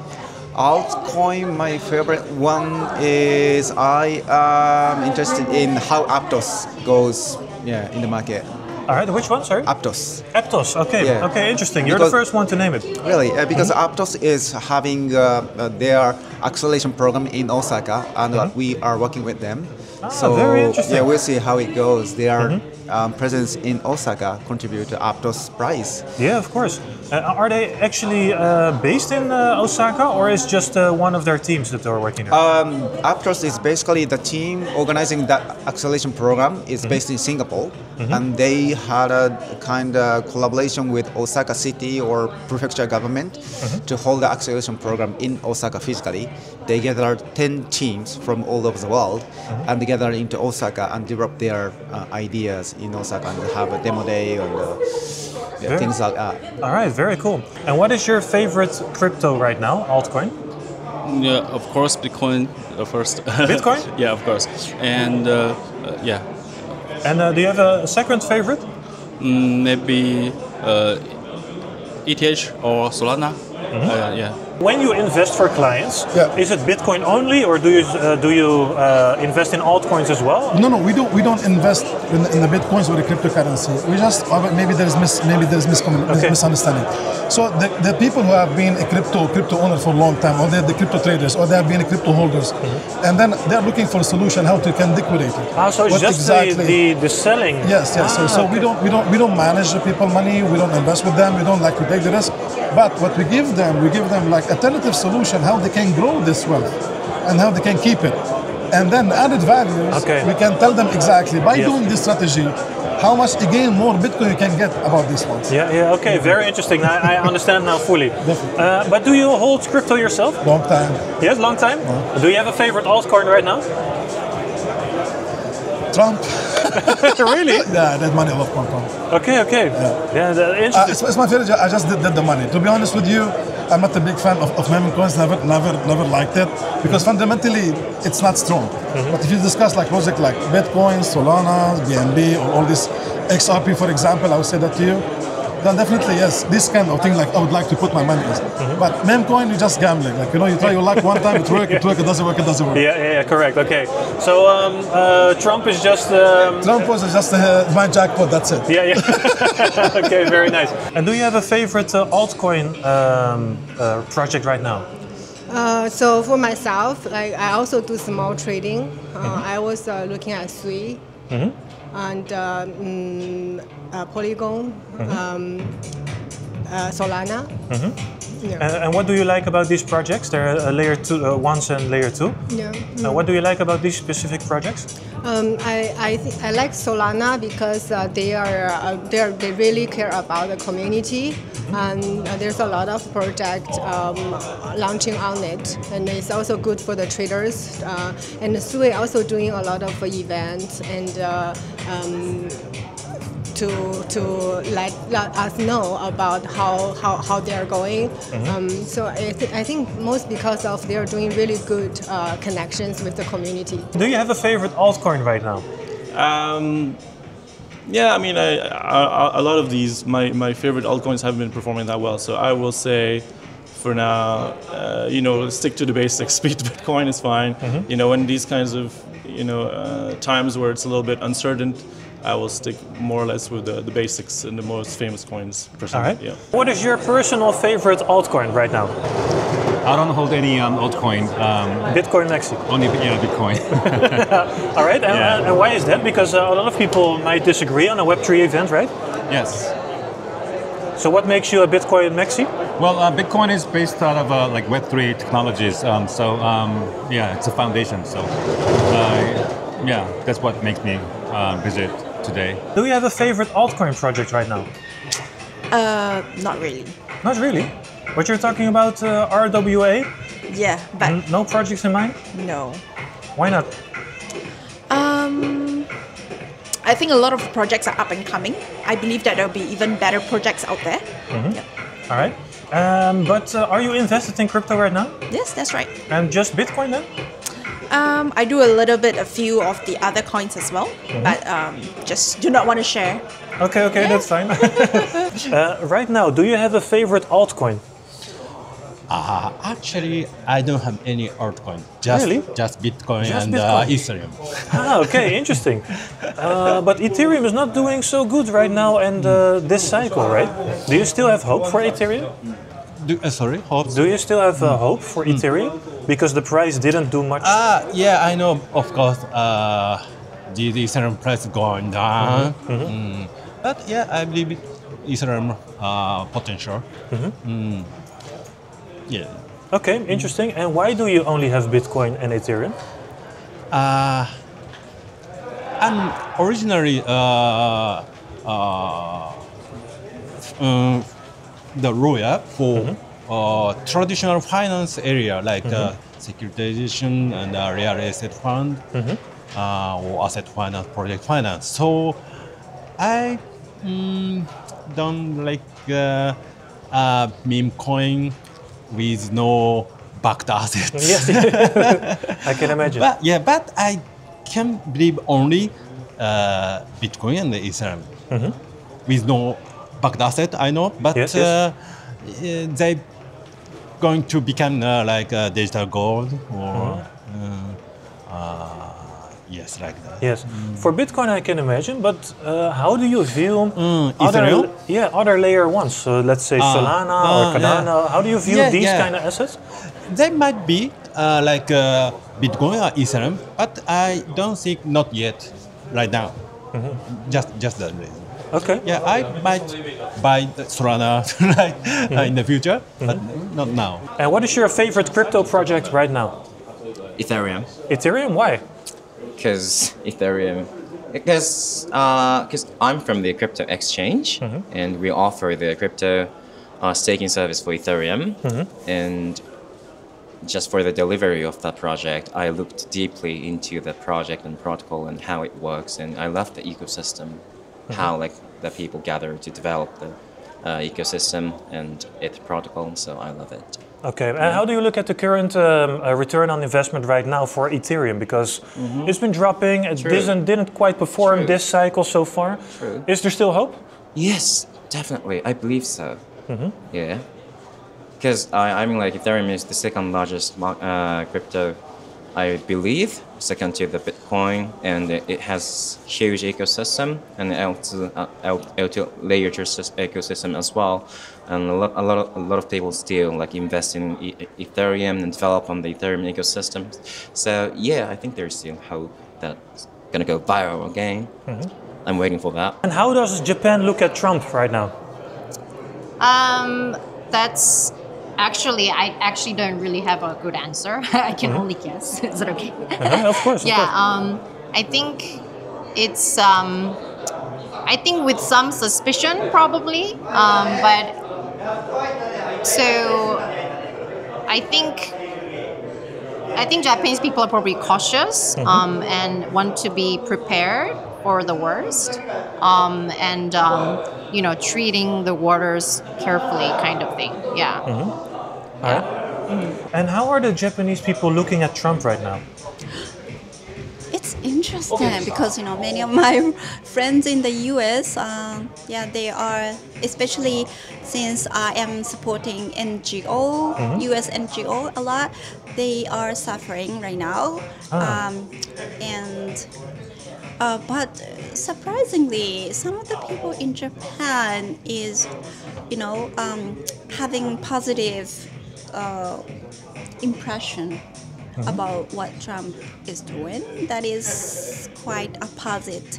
S9: Altcoin, my favorite one is I am interested in how Aptos goes in the market.
S1: All right, which one, sorry?
S9: Aptos.
S1: Aptos, okay,
S9: Yeah.
S1: okay, interesting. You're the first one to name it.
S9: Really, because Aptos is having their acceleration program in Osaka, and we are working with them. So
S1: very interesting.
S9: yeah, we'll see how it goes. Their presence in Osaka contribute to Aptos price.
S1: Yeah, of course. Are they actually based in Osaka, or is just one of their teams that are working there?
S9: Aptos is basically the team organizing that acceleration program is based in Singapore, and they had a kind of collaboration with Osaka City or prefecture government to hold the acceleration program in Osaka physically. They gathered 10 teams from all over the world, and they gathered into Osaka and developed their ideas in Osaka and have a demo day and things like that.
S1: All right, very cool. And what is your favorite crypto right now, altcoin?
S10: Yeah, of course, Bitcoin first.
S1: Bitcoin?
S10: Yeah, of course. And yeah.
S1: And do you have a second favorite?
S10: Maybe ETH or Solana. Yeah.
S1: When you invest for clients, is it Bitcoin only, or do you invest in altcoins as well?
S12: No, we don't invest in the Bitcoins or the cryptocurrency. We just maybe there is misunderstanding. So the people who have been a crypto owner for a long time, or they're the crypto traders, or they have been a crypto holders, and then they're looking for a solution how to can liquidate it.
S1: So it's just the selling.
S12: Yes. So we don't manage the people money. We don't invest with them. We don't like to take the risk. But what we give them like alternative solution how they can grow this wealth and how they can keep it. And then added values, we can tell them exactly by doing this strategy how much again more Bitcoin you can get about these ones.
S1: Okay, very interesting. I understand now fully. But do you hold crypto yourself?
S12: Long time.
S1: Yes, long time? Do you have a favorite altcoin right now?
S12: Trump.
S1: Really?
S12: Yeah, that money I love Trump.
S1: Okay. Yeah, interesting.
S12: It's my favorite. I just did the money. To be honest with you, I'm not a big fan of meme coins. Never liked it because fundamentally it's not strong. But if you discuss like project like Bitcoin, Solana, BNB, or all this XRP, for example, I would say that to you. Then definitely yes, this kind of thing like I would like to put my money in. But meme coin, you just gambling. Like you try your luck one time, it works, it doesn't work, it doesn't work.
S1: Yeah, correct. Okay, so Trump is just.
S12: Trump was just my jackpot. That's it.
S1: Yeah. Okay, very nice. And do you have a favorite altcoin project right now?
S13: So for myself, like I also do small trading. I was looking at Sui. And Polygon, Solana.
S1: And what do you like about these projects? They're layer 2, once and layer 2.
S13: Yeah.
S1: What do you like about these specific projects?
S13: I like Solana because they really care about the community, and there's a lot of projects launching on it, and it's also good for the traders. And Sui also doing a lot of events and to let us know about how they are going. So I think most because of they are doing really good connections with the community.
S1: Do you have a favorite altcoin right now?
S14: Yeah, I mean, a lot of these, my favorite altcoins haven't been performing that well. So I will say, for now, stick to the basics. Speed to Bitcoin is fine. When these kinds of, times where it's a little bit uncertain, I will stick more or less with the basics and the most famous coins. Personally.
S1: All right.
S14: Yeah.
S1: What is your personal favorite altcoin right now?
S15: I don't hold any altcoin.
S1: Bitcoin Maxi.
S15: Only Bitcoin.
S1: All right, and why is that? Because a lot of people might disagree on a Web3 event, right?
S15: Yes.
S1: So what makes you a Bitcoin Maxi?
S15: Well, Bitcoin is based out of like Web3 technologies. It's a foundation. So yeah, that's what makes me visit today.
S1: Do you have a favorite altcoin project right now?
S16: Not really.
S1: Not really? What you're talking about, RWA?
S16: Yeah, but
S1: No projects in mind?
S16: no.
S1: Why not?
S16: I think a lot of projects are up and coming. I believe that there will be even better projects out there. Yep.
S1: All right. But are you invested in crypto right now?
S16: Yes, that's right.
S1: And just Bitcoin then?
S16: I do a few of the other coins as well, but just do not want to share.
S1: Okay, that's fine. Right now, do you have a favorite altcoin?
S17: Actually, I don't have any altcoin. Just Bitcoin
S1: Just
S17: and
S1: Bitcoin.
S17: Ethereum.
S1: Okay, interesting. But Ethereum is not doing so good right now and this cycle, right? Do you still have hope for Ethereum?
S17: Hope?
S1: Do you still have hope for Ethereum? Because the price didn't do much.
S17: Yeah, I know, of course, the Ethereum price going down. But yeah, I believe Ethereum potential. Yeah.
S1: Okay, interesting. And why do you only have Bitcoin and Ethereum?
S17: I'm originally the lawyer for traditional finance area like securitization and real estate fund or asset finance, project finance. So I don't like meme coin with no backed assets.
S1: Yes, I can imagine.
S17: But I can believe only Bitcoin and Ethereum with no backed asset. I know, but they going to become like digital gold or yes, like that.
S1: Yes, for Bitcoin I can imagine, but how do you view
S17: Ethereum?
S1: other layer ones? So let's say Solana or Cardano. How do you view these kind of assets?
S17: They might be like Bitcoin or Ethereum, but I don't think not yet right now. Just that reason.
S1: Okay.
S17: Yeah, I might buy the Solana in the future, but not now.
S1: And what is your favorite crypto project right now?
S18: Ethereum.
S1: Ethereum? Why?
S18: Because I'm from the crypto exchange, and we offer the crypto staking service for Ethereum. And just for the delivery of that project, I looked deeply into the project and protocol and how it works, and I love the ecosystem, how like the people gather to develop the ecosystem and its protocol. So I love it.
S1: Okay, and how do you look at the current return on investment right now for Ethereum? Because it's been dropping, it didn't quite perform this cycle so far. Is there still hope?
S18: Yes, definitely. I believe so. Yeah. Because I mean, like Ethereum is the second largest crypto, I believe, second to the Bitcoin, and it has huge ecosystem and L2 layer ecosystem as well. And a lot of people still like invest in Ethereum and develop on the Ethereum ecosystem. So yeah, I think there's still hope that's gonna go viral again. I'm waiting for that.
S1: And how does Japan look at Trump right now?
S3: That's actually, I actually don't really have a good answer. I can only guess. Is it okay?
S1: Of course.
S3: Yeah. I think it's. I think with some suspicion probably, but so I think Japanese people are probably cautious and want to be prepared for the worst, and you know, treating the waters carefully, kind of thing. Yeah.
S1: All right. And how are the Japanese people looking at Trump right now?
S2: It's interesting because, you know, many of my friends in the US, they are, especially since I am supporting NGO, US NGO a lot, they are suffering right now. But surprisingly, some of the people in Japan is, you know, having positive impression about what Trump is doing. That is quite opposite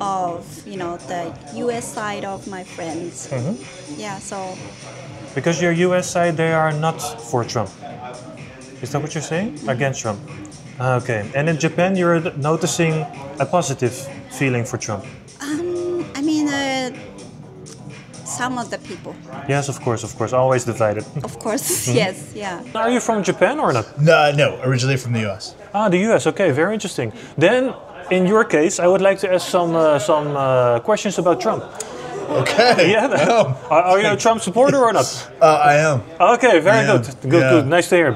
S2: of, you know, the US side of my friends. Yeah, so.
S1: Because your US side, they are not for Trump. Is that what you're saying? Against Trump. Okay. And in Japan, you're noticing a positive feeling for Trump.
S2: some of the people.
S1: Yes, of course, always divided.
S2: Of course, yes, yeah.
S1: Are you from Japan or not?
S4: No, originally from the U.S.
S1: Ah, the U.S. Okay, very interesting. Then, in your case, I would like to ask some questions about Trump.
S4: Okay.
S1: Yeah. Are you a Trump supporter or not?
S4: I am.
S1: Okay, very good. Good,
S4: Yeah.
S1: good. Nice to hear.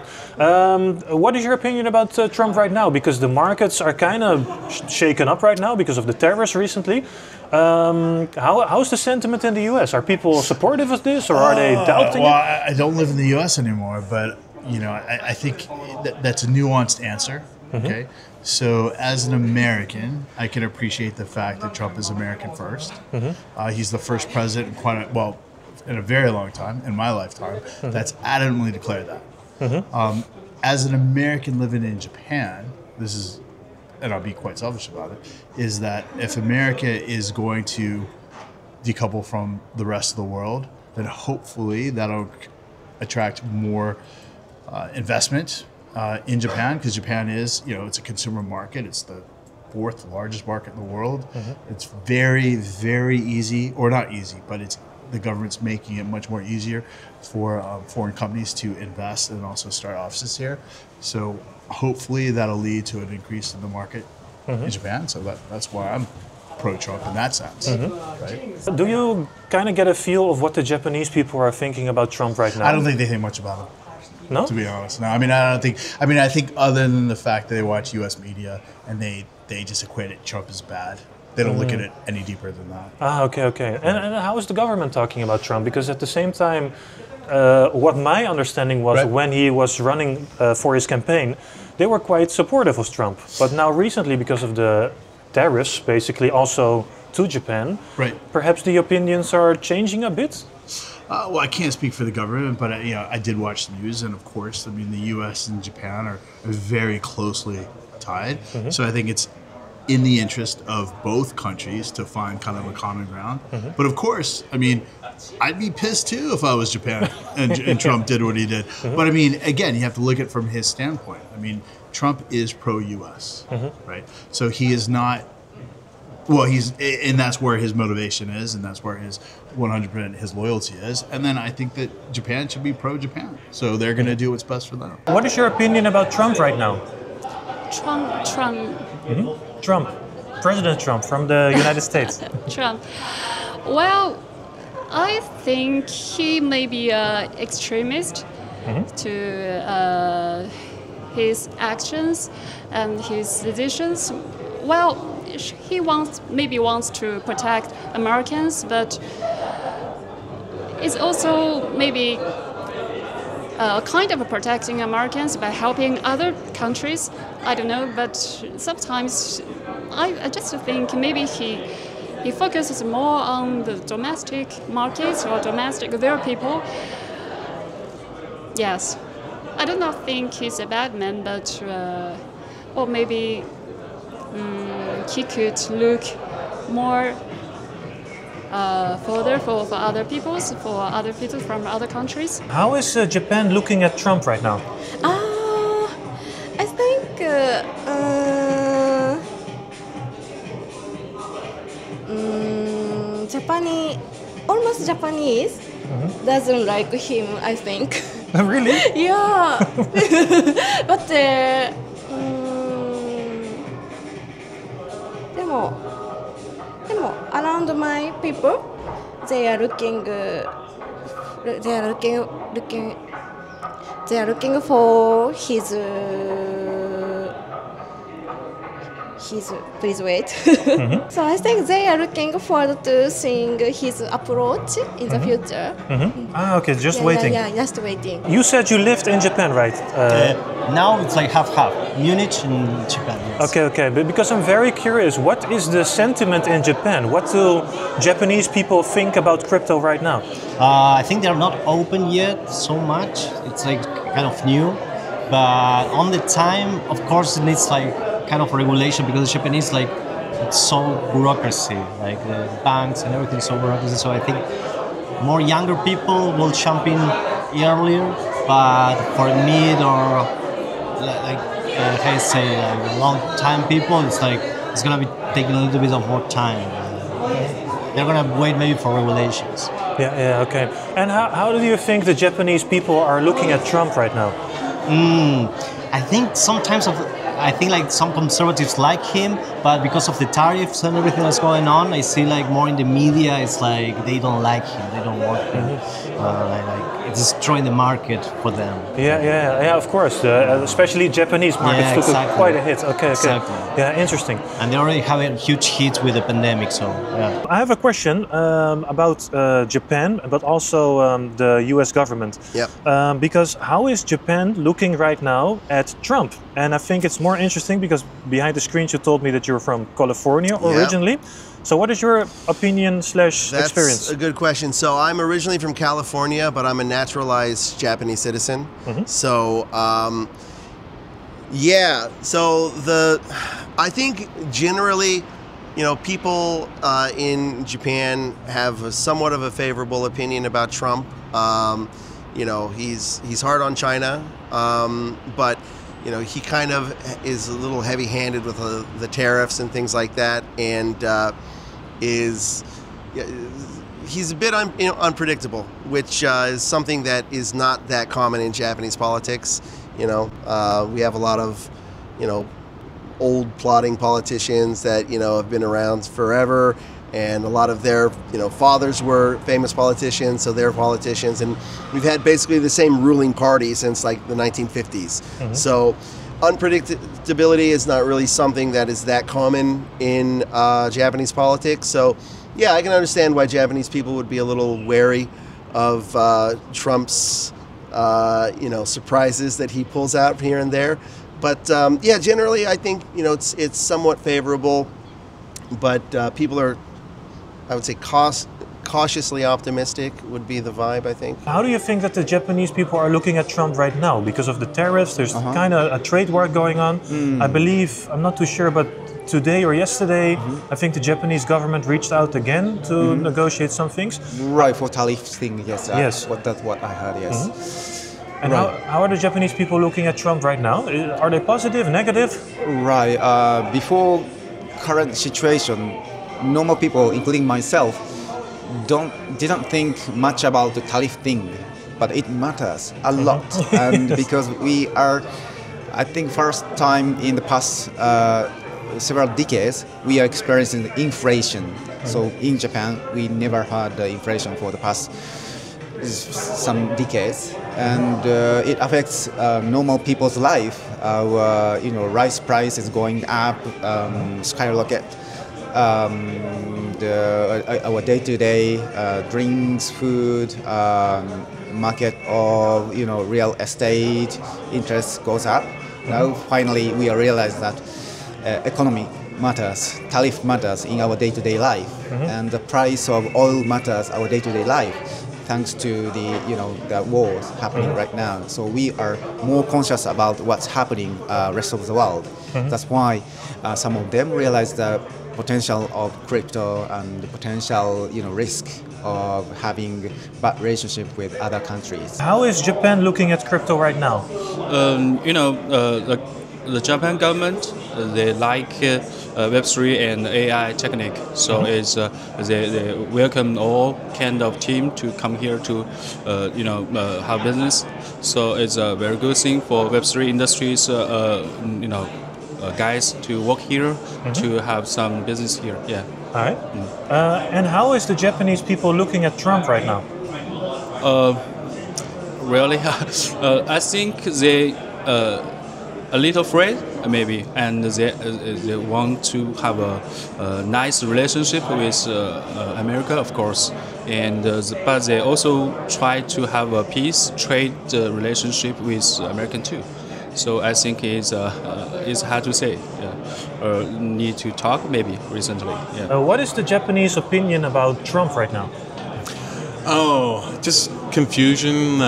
S1: What is your opinion about Trump right now? Because the markets are kind of shaken up right now because of the tariffs recently. How's the sentiment in the U.S.? Are people supportive of this, or are they doubting
S4: Well,
S1: it?
S4: I don't live in the U.S. anymore, but I think that's a nuanced answer. Okay. So, as an American, I can appreciate the fact that Trump is American first. He's the first president in a very long time, in my lifetime, that's adamantly declared that. As an American living in Japan, and I'll be quite selfish about it, is that if America is going to decouple from the rest of the world, then hopefully that'll attract more investment in Japan, because Japan is, it's a consumer market. It's the fourth largest market in the world. It's very, very easy, or not easy, but the government's making it much more easier for foreign companies to invest and also start offices here. So hopefully that'll lead to an increase in the market in Japan. So that's why I'm pro-Trump in that sense. Right?
S1: Do you kind of get a feel of what the Japanese people are thinking about Trump right now?
S4: I don't think they think much about him.
S1: No?
S4: To be honest. No, I think other than the fact that they watch US media and they just equate it, Trump is bad. They don't look at it any deeper than that.
S1: Ah, okay. And how is the government talking about Trump? Because at the same time, what my understanding was when he was running for his campaign, they were quite supportive of Trump. But now recently, because of the tariffs, basically also to Japan, perhaps the opinions are changing a bit?
S4: Well, I can't speak for the government, but I did watch the news, and of course, the U.S. and Japan are very closely tied. So I think it's in the interest of both countries to find kind of a common ground. But of course, I'd be pissed too if I was Japan and Trump did what he did. But again, you have to look at it from his standpoint. Trump is pro-U.S., right? So he is not. Well, and that's where his motivation is, and that's where his 100% his loyalty is. And then I think that Japan should be pro-Japan. So they're going to do what's best for them.
S1: What is your opinion about Trump right now?
S5: Trump.
S1: President Trump from the United States.
S5: Trump. Well, I think he may be an extremist to his actions and his decisions. Well, he maybe wants to protect Americans, but it's also maybe kind of protecting Americans by helping other countries. I don't know, but sometimes I just think maybe he focuses more on the domestic markets or their people. Yes, I do not think he's a bad man, but or maybe he could look more further for other people from other countries.
S1: How is Japan looking at Trump right now?
S6: I think almost Japanese doesn't like him, I think.
S1: Really?
S6: Yeah. But around my people, they are looking for his please wait. So I think they are looking forward to seeing his approach in the future.
S1: Ah, okay, just waiting.
S6: Yeah, just waiting.
S1: You said you lived in Japan, right?
S7: Now it's like half-half, Munich and Japan. Yes.
S1: Okay, but because I'm very curious, what is the sentiment in Japan? What do Japanese people think about crypto right now?
S7: I think they're not open yet so much. It's like kind of new, but on the time, of course, it needs like kind of regulation because the Japanese it's so bureaucracy, like the banks and everything so bureaucracy. So I think more younger people will jump in earlier, but for mid or long time people, it's gonna be taking a little bit of more time. They're gonna wait maybe for regulations.
S1: Yeah, okay. And how do you think the Japanese people are looking at Trump right now?
S7: I think sometimes I think like some conservatives like him, but because of the tariffs and everything that's going on, I see like more in the media, it's like they don't like him, they don't want him. Like it's destroying the market for them.
S1: Yeah, of course. Especially Japanese markets took quite a hit. Okay.
S7: Exactly.
S1: Yeah, interesting.
S7: And they already have a huge hit with the pandemic, so yeah.
S1: I have a question about Japan, but also the US government.
S8: Yep.
S1: Because how is Japan looking right now at Trump? And I think it's more interesting because behind the screen you told me that you're from California originally. So what is your opinion / experience?
S8: That's a good question. So I'm originally from California, but I'm a naturalized Japanese citizen. So I think generally, people in Japan have somewhat of a favorable opinion about Trump. He's hard on China, but he kind of is a little heavy-handed with the tariffs and things like that, and he's a bit unpredictable, which is something that is not that common in Japanese politics. We have a lot of old plotting politicians that have been around forever, and a lot of their fathers were famous politicians, so they're politicians, and we've had basically the same ruling party since like the 1950s. So unpredictability is not really something that is that common in Japanese politics. So yeah, I can understand why Japanese people would be a little wary of Trump's surprises that he pulls out here and there. But generally I think it's somewhat favorable, but people are, I would say, cautiously optimistic would be the vibe, I think.
S1: How do you think that the Japanese people are looking at Trump right now? Because of the tariffs, there's kind of a trade war going on. I believe, I'm not too sure, but today or yesterday, I think the Japanese government reached out again to negotiate some things.
S9: Right, for tariff thing, yes.
S1: Yes.
S9: That's what I heard, yes.
S1: And how are the Japanese people looking at Trump right now? Are they positive, negative?
S9: Right, before current situation, normal people, including myself, didn't think much about the tariff thing, but it matters a lot, and because we are, I think, first time in the past several decades we are experiencing inflation. So in Japan we never had inflation for the past some decades, and it affects normal people's life. Rice price is going up, skyrocket. Our day-to-day drinks, food, market of real estate interest goes up. Now finally we realize that economy matters, tariff matters in our day-to-day life, and the price of oil matters our day-to-day life, thanks to the wars happening right now. So we are more conscious about what's happening rest of the world. That's why some of them realize the potential of crypto and the potential risk of having bad relationship with other countries.
S1: How is Japan looking at crypto right now?
S10: The Japan government, they like Web3 and AI technique, so they welcome all kind of team to come here to have business. So it's a very good thing for Web3 industries, guys to work here, to have some business here. Yeah.
S1: All right. And how is the Japanese people looking at Trump right now?
S10: Really, I think they a little afraid maybe, and they want to have a nice relationship with America, of course, and but they also try to have a peace trade relationship with American too. So I think it's hard to say. Need to talk maybe recently. Yeah.
S1: What is the Japanese opinion about Trump right now?
S11: Oh, just confusion.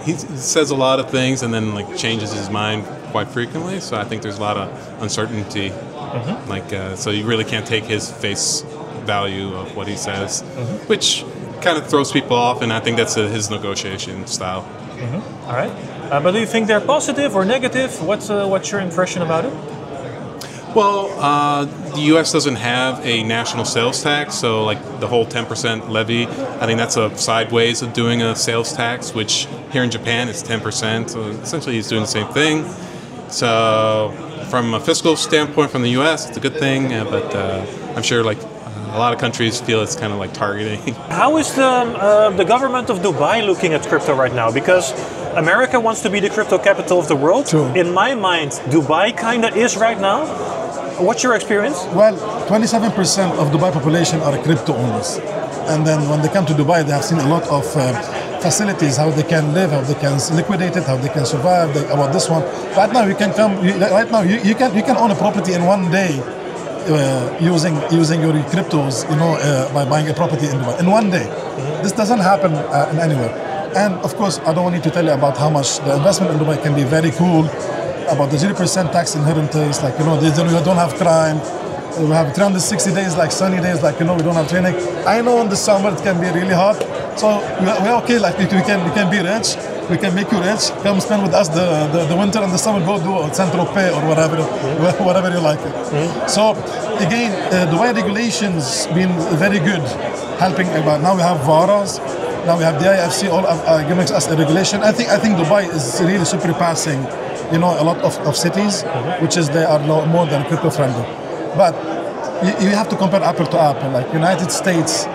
S11: He says a lot of things and then changes his mind quite frequently. So I think there's a lot of uncertainty. So you really can't take his face value of what he says, which kind of throws people off. And I think that's his negotiation style.
S1: All right. But do you think they're positive or negative? What's your impression about it?
S11: Well, the U.S. doesn't have a national sales tax, so like the whole 10% levy, I think that's a sideways of doing a sales tax, which here in Japan it's 10%, so essentially he's doing the same thing. So from a fiscal standpoint from the U.S., it's a good thing, but I'm sure like a lot of countries feel it's kind of like targeting.
S1: How is the government of Dubai looking at crypto right now? Because America wants to be the crypto capital of the world.
S12: True.
S1: In my mind, Dubai kind of is right now. What's your experience?
S12: Well, 27% of Dubai population are crypto owners. And then when they come to Dubai, they have seen a lot of facilities, how they can live, how they can liquidate it, how they can survive, about this one. Right now, you can come, right now, you can own a property in one day using your cryptos, by buying a property in Dubai, in one day. This doesn't happen in anywhere. And of course, I don't need to tell you about how much the investment in Dubai can be very cool, about the 0% tax inheritance, like, we don't have crime. We have 360 days, like sunny days, like, we don't have training. I know in the summer it can be really hot. So we're okay, like we can be rich. We can make you rich. Come spend with us the winter and the summer, go do Saint-Tropez or whatever you like it. So again, Dubai regulations been very good, helping about, now we have VARAs, now we have the IFC, all giving us a regulation. I think Dubai is really surpassing, a lot of cities, which is they are more than crypto friendly. But you have to compare apple to apple. Like United States,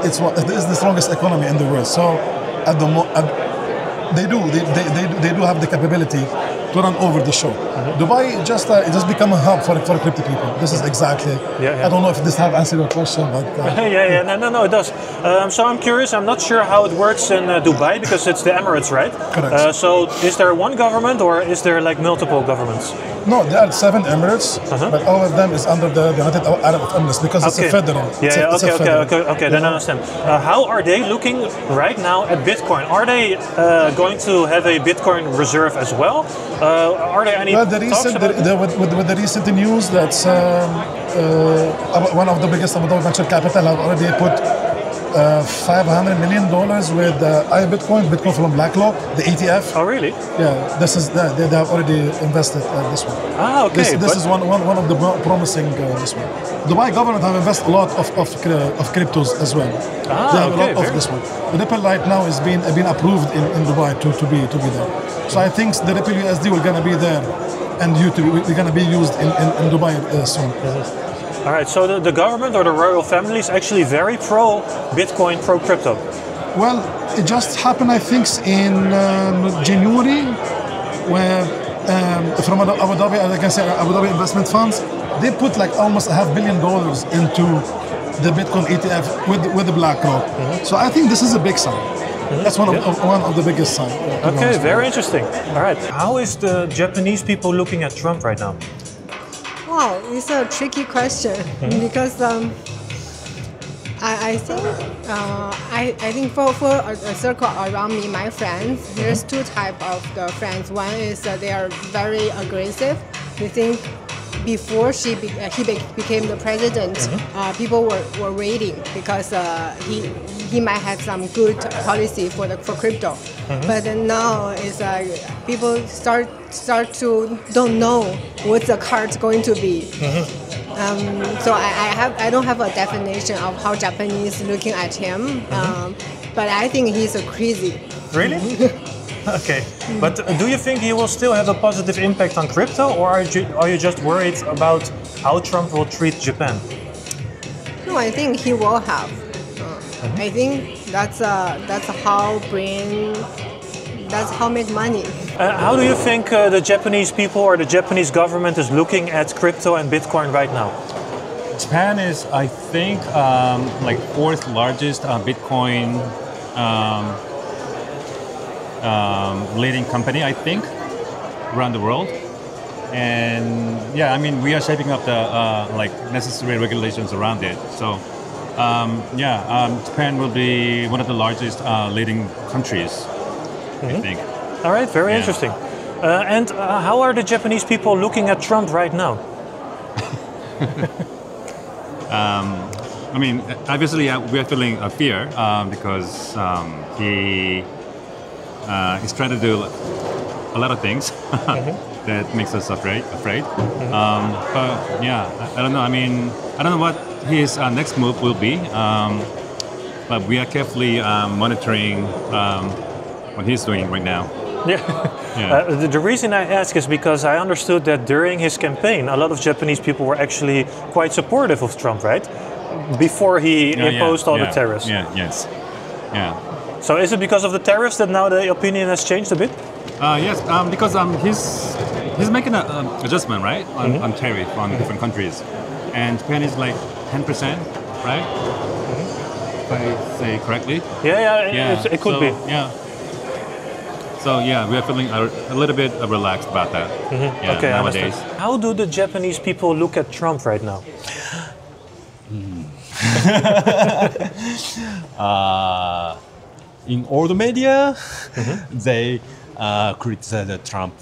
S12: it's the strongest economy in the world. So they do have the capability to run over the show. Dubai it just become a hub for crypto people. This is exactly. I don't know if this have answered your question, but
S1: no, it does. So I'm curious. I'm not sure how it works in Dubai because it's the Emirates, right?
S12: Correct.
S1: So is there one government or is there like multiple governments?
S12: No, there are 7 Emirates, but all of them is under the United Arab Emirates because it's a federal.
S1: Okay, then I understand. How are they looking right now at Bitcoin? Are they going to have a Bitcoin reserve as well? Are there any
S12: with the recent news that's one of the biggest venture capital have already put $500 million with Bitcoin from BlackRock, the ETF.
S1: Oh, really?
S12: Yeah, they have already invested this one.
S1: Ah, okay.
S12: This is one of the promising this one. Dubai government have invested a lot of cryptos as well. They have a lot of this one. The Ripple right now is being approved in Dubai to be there. So I think the Ripple USD will gonna be there, and we're gonna be used in Dubai soon.
S1: All right, so the government or the royal family is actually very pro Bitcoin, pro crypto.
S12: Well, it just happened, I think, in January, where from Abu Dhabi, I can say Abu Dhabi investment funds, they put like almost $500 million into the Bitcoin ETF with the BlackRock. So I think this is a big sign. That's one of the biggest signs.
S1: Okay, very interesting. All right, how is the Japanese people looking at Trump right now?
S13: Wow, it's a tricky question because I think for a circle around me, my friends, there's 2 types of the friends. One is they are very aggressive. They think before he became the president, people were waiting because he might have some good policy for crypto. But then now it's people start to don't know what the card's going to be. So I don't have a definition of how Japanese looking at him, but I think he's a crazy.
S1: Really? Okay, but do you think he will still have a positive impact on crypto, or are you just worried about how Trump will treat Japan?
S13: No, I think he will have. I think that's how make money.
S1: How do you think the Japanese people or the Japanese government is looking at crypto and Bitcoin right now?
S15: Japan is, I think, like 4th largest Bitcoin leading company, I think, around the world. And yeah, I mean, we are shaping up the like necessary regulations around it. So Japan will be one of the largest leading countries, I think.
S1: All right, very interesting. And how are the Japanese people looking at Trump right now?
S15: I mean, obviously, we are feeling a fear because he's trying to do a lot of things. that makes us afraid. But yeah, I don't know. I mean, I don't know what his next move will be. But we are carefully monitoring what he's doing right now.
S1: Yeah.
S15: Yeah.
S1: The reason I ask is because I understood that during his campaign, a lot of Japanese people were actually quite supportive of Trump, right? Before he imposed all the tariffs.
S15: Yes. Yeah.
S1: So is it because of the tariffs that now the opinion has changed a bit?
S15: Yes, because he's making an adjustment, right, on tariff on different countries, and Japan is like 10%, right? If I say correctly.
S1: Yeah. It could be.
S15: Yeah. So yeah, we are feeling a little bit relaxed about that. Yeah,
S1: Okay,
S15: nowadays.
S1: How do the Japanese people look at Trump right now?
S17: In all the media, they criticize Trump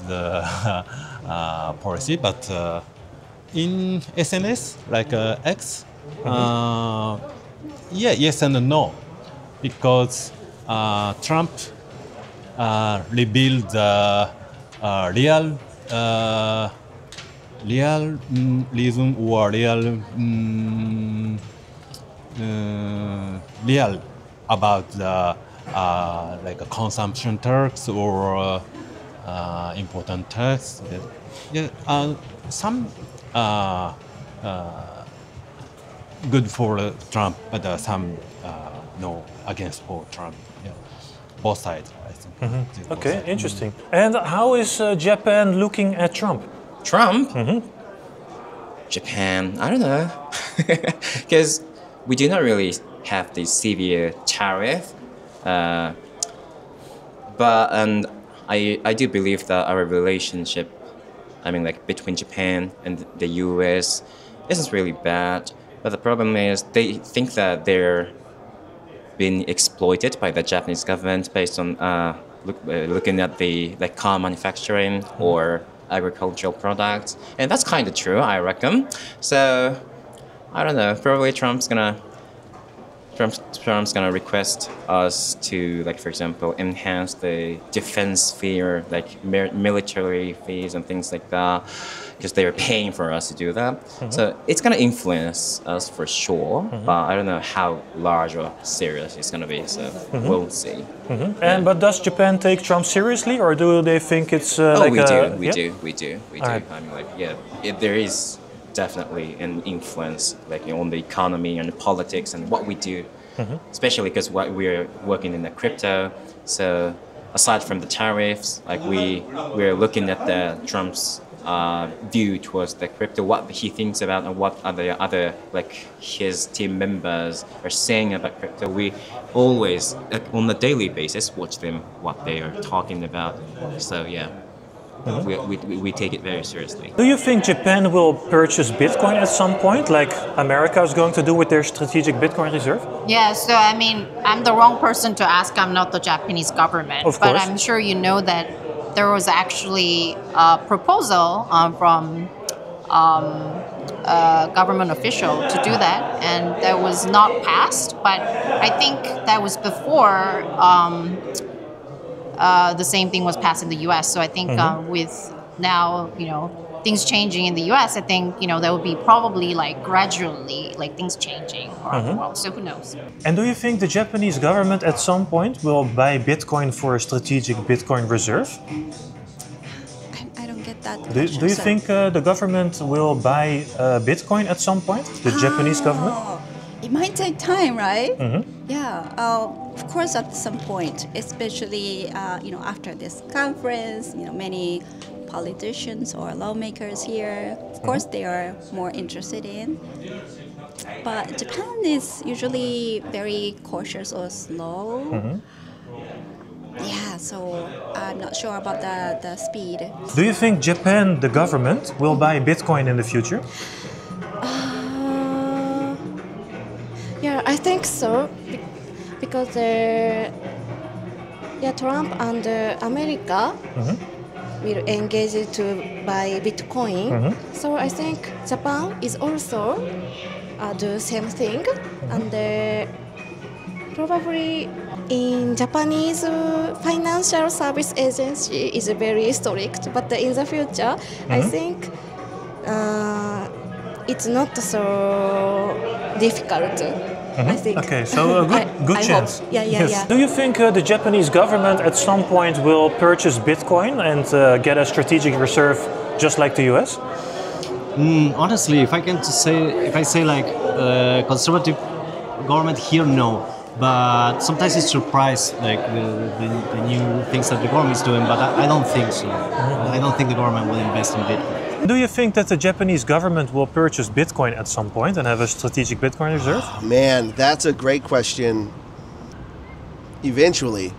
S17: policy, but in SNS like X, yes and no, because Trump revealed the real reason or real about the like a consumption tax or important tax. Some good for Trump, but some no against for Trump. Yeah. Both sides, I think.
S1: Okay, interesting. And how is Japan looking at Trump?
S18: Trump? Japan, I don't know. Because we do not really have this severe tariff. And I do believe that our relationship, I mean, like between Japan and the US, isn't really bad. But the problem is they think that they're being exploited by the Japanese government based on looking at the like car manufacturing or agricultural products, and that's kind of true, I reckon. So I don't know. Probably Trump's gonna request us to, like, for example, enhance the defense sphere, like military fees and things like that, because they're paying for us to do that. So it's gonna influence us for sure, but I don't know how large or serious it's gonna be. So we'll see.
S1: But does Japan take Trump seriously, or do they think it's
S18: we
S1: like
S18: we do.
S1: Right.
S18: I mean, like, there is definitely an influence, like, on the economy and politics and what we do, especially because we're working in the crypto. So aside from the tariffs, like we're looking at the Trump's view towards the crypto, what he thinks about, and what other like his team members are saying about crypto. We always, like, on a daily basis, watch them, what they are talking about. So yeah. We take it very seriously.
S1: Do you think Japan will purchase Bitcoin at some point, like America is going to do with their strategic Bitcoin reserve?
S3: Yeah, so I mean, I'm the wrong person to ask. I'm not the Japanese government.
S1: Of course.
S3: But I'm sure you know that there was actually a proposal from a government official to do that, and that was not passed. But I think that was before the same thing was passed in the U.S. So I think with now, things changing in the U.S., I think, there will be probably like gradually like things changing around the world. So who knows?
S1: And do you think the Japanese government at some point will buy Bitcoin for a strategic Bitcoin reserve?
S2: I don't get that.
S1: Do you think the government will buy Bitcoin at some point? The Japanese government?
S2: It might take time, right? Yeah, of course at some point, especially after this conference, many politicians or lawmakers here, of course they are more interested in. But Japan is usually very cautious or slow. Yeah, so I'm not sure about the speed.
S1: Do you think Japan, the government, will buy Bitcoin in the future?
S6: Yeah, I think so, because Trump and America will engage to buy Bitcoin. So I think Japan is also do same thing, and probably in Japanese financial service agency is very strict, but in the future, I think it's not so difficult. I think.
S1: Okay, so a good
S6: I
S1: chance.
S6: Hope. Yeah.
S1: Do you think the Japanese government at some point will purchase Bitcoin and get a strategic reserve just like the US?
S7: Honestly, if I say like conservative government here, no. But sometimes it's surprised, like the new things that the government is doing. But I don't think so. I don't think the government will invest in Bitcoin.
S1: Do you think that the Japanese government will purchase Bitcoin at some point and have a strategic Bitcoin reserve?
S8: Oh, man, that's a great question. Eventually,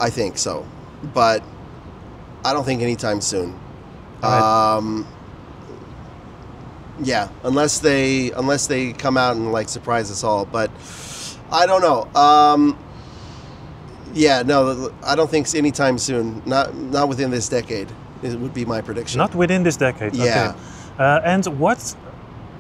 S8: I think so, but I don't think anytime soon. Yeah, unless they come out and like surprise us all, but I don't know. Yeah, no, I don't think anytime soon. Not within this decade. It would be my prediction.
S1: Not within this decade.
S8: Yeah.
S1: Okay. And what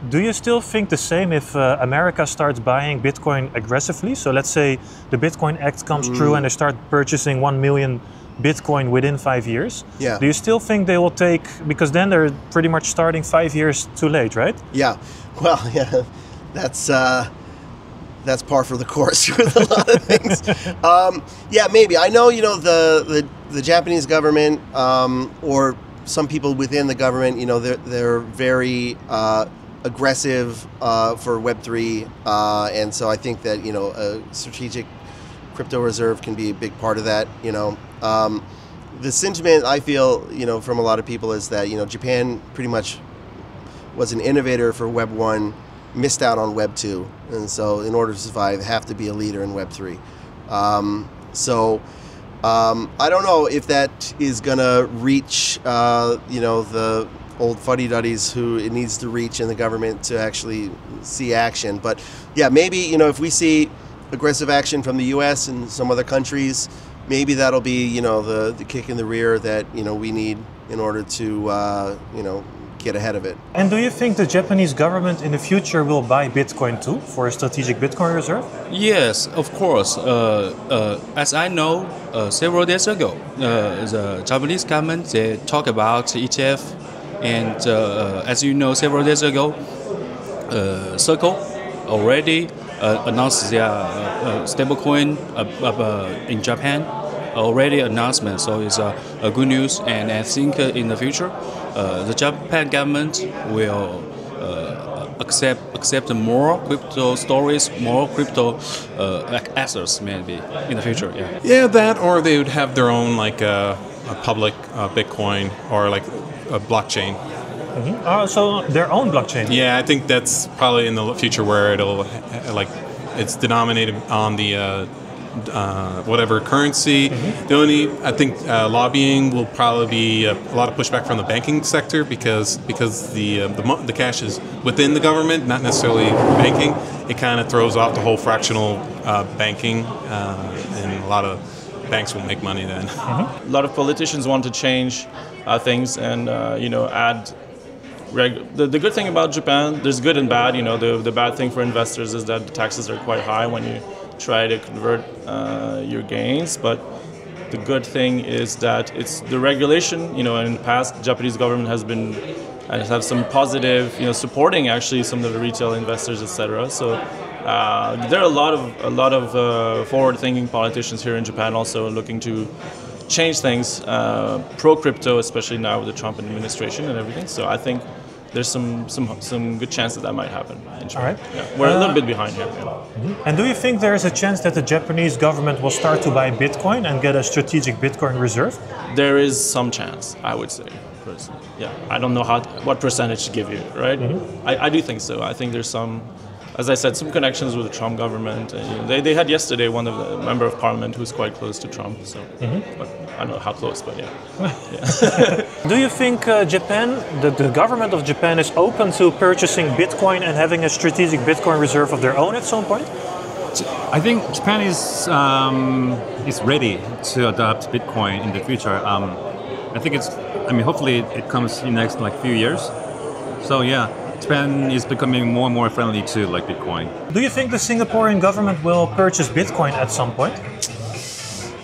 S1: do you still think the same if America starts buying Bitcoin aggressively? So let's say the Bitcoin Act comes through and they start purchasing 1 million Bitcoin within 5 years.
S8: Yeah.
S1: Do you still think they will take, because then they're pretty much starting 5 years too late, right?
S8: Yeah. Well, yeah, that's par for the course with a lot of things. Yeah, maybe. I know, the Japanese government or some people within the government, they're very aggressive for Web3, and so I think that a strategic crypto reserve can be a big part of that. The sentiment I feel from a lot of people is that Japan pretty much was an innovator for Web 1, missed out on Web 2, and so in order to survive, they have to be a leader in Web 3. I don't know if that is gonna reach the old fuddy-duddies who it needs to reach in the government to actually see action. But yeah, maybe if we see aggressive action from the U.S. and some other countries, maybe that'll be the kick in the rear that we need in order to get ahead of it.
S1: And do you think the Japanese government in the future will buy Bitcoin too for a strategic Bitcoin reserve?
S10: Yes, of course. As I know, several days ago, the Japanese government they talk about ETF, and as you know, several days ago, Circle already announced their stablecoin in Japan. Already announcement, so it's a good news, and I think in the future, the Japan government will accept more crypto stories, more crypto assets maybe in the future. Yeah.
S11: Yeah, that, or they would have their own like a public Bitcoin or like a blockchain.
S1: So their own blockchain.
S11: Yeah, I think that's probably in the future where it'll it's denominated on the whatever currency. The only, I think, lobbying will probably be a lot of pushback from the banking sector because the cash is within the government, not necessarily banking. It kind of throws off the whole fractional banking, and a lot of banks will make money then.
S14: A lot of politicians want to change things and add. The good thing about Japan, there's good and bad. The bad thing for investors is that the taxes are quite high when you try to convert your gains, but the good thing is that it's the regulation. In the past, the Japanese government has been and have some positive, supporting actually some of the retail investors, etc. So there are a lot of forward-thinking politicians here in Japan also looking to change things pro crypto, especially now with the Trump administration and everything. So I think there's some good chance that might happen in Japan.
S1: All right.
S14: Yeah. We're a little bit behind here.
S1: And do you think there is a chance that the Japanese government will start to buy Bitcoin and get a strategic Bitcoin reserve?
S14: There is some chance, I would say. Yeah, I don't know what percentage to give you, right? I do think so. I think there's some, as I said, some connections with the Trump government. They had yesterday one of the member of parliament who's quite close to Trump. So, but I don't know how close, but yeah.
S1: Do you think Japan, the government of Japan, is open to purchasing Bitcoin and having a strategic Bitcoin reserve of their own at some point?
S15: I think Japan is ready to adopt Bitcoin in the future. I think hopefully it comes in the next few years. So yeah,
S19: Japan is becoming more and more friendly to like Bitcoin.
S1: Do you think the Singaporean government will purchase Bitcoin at some point?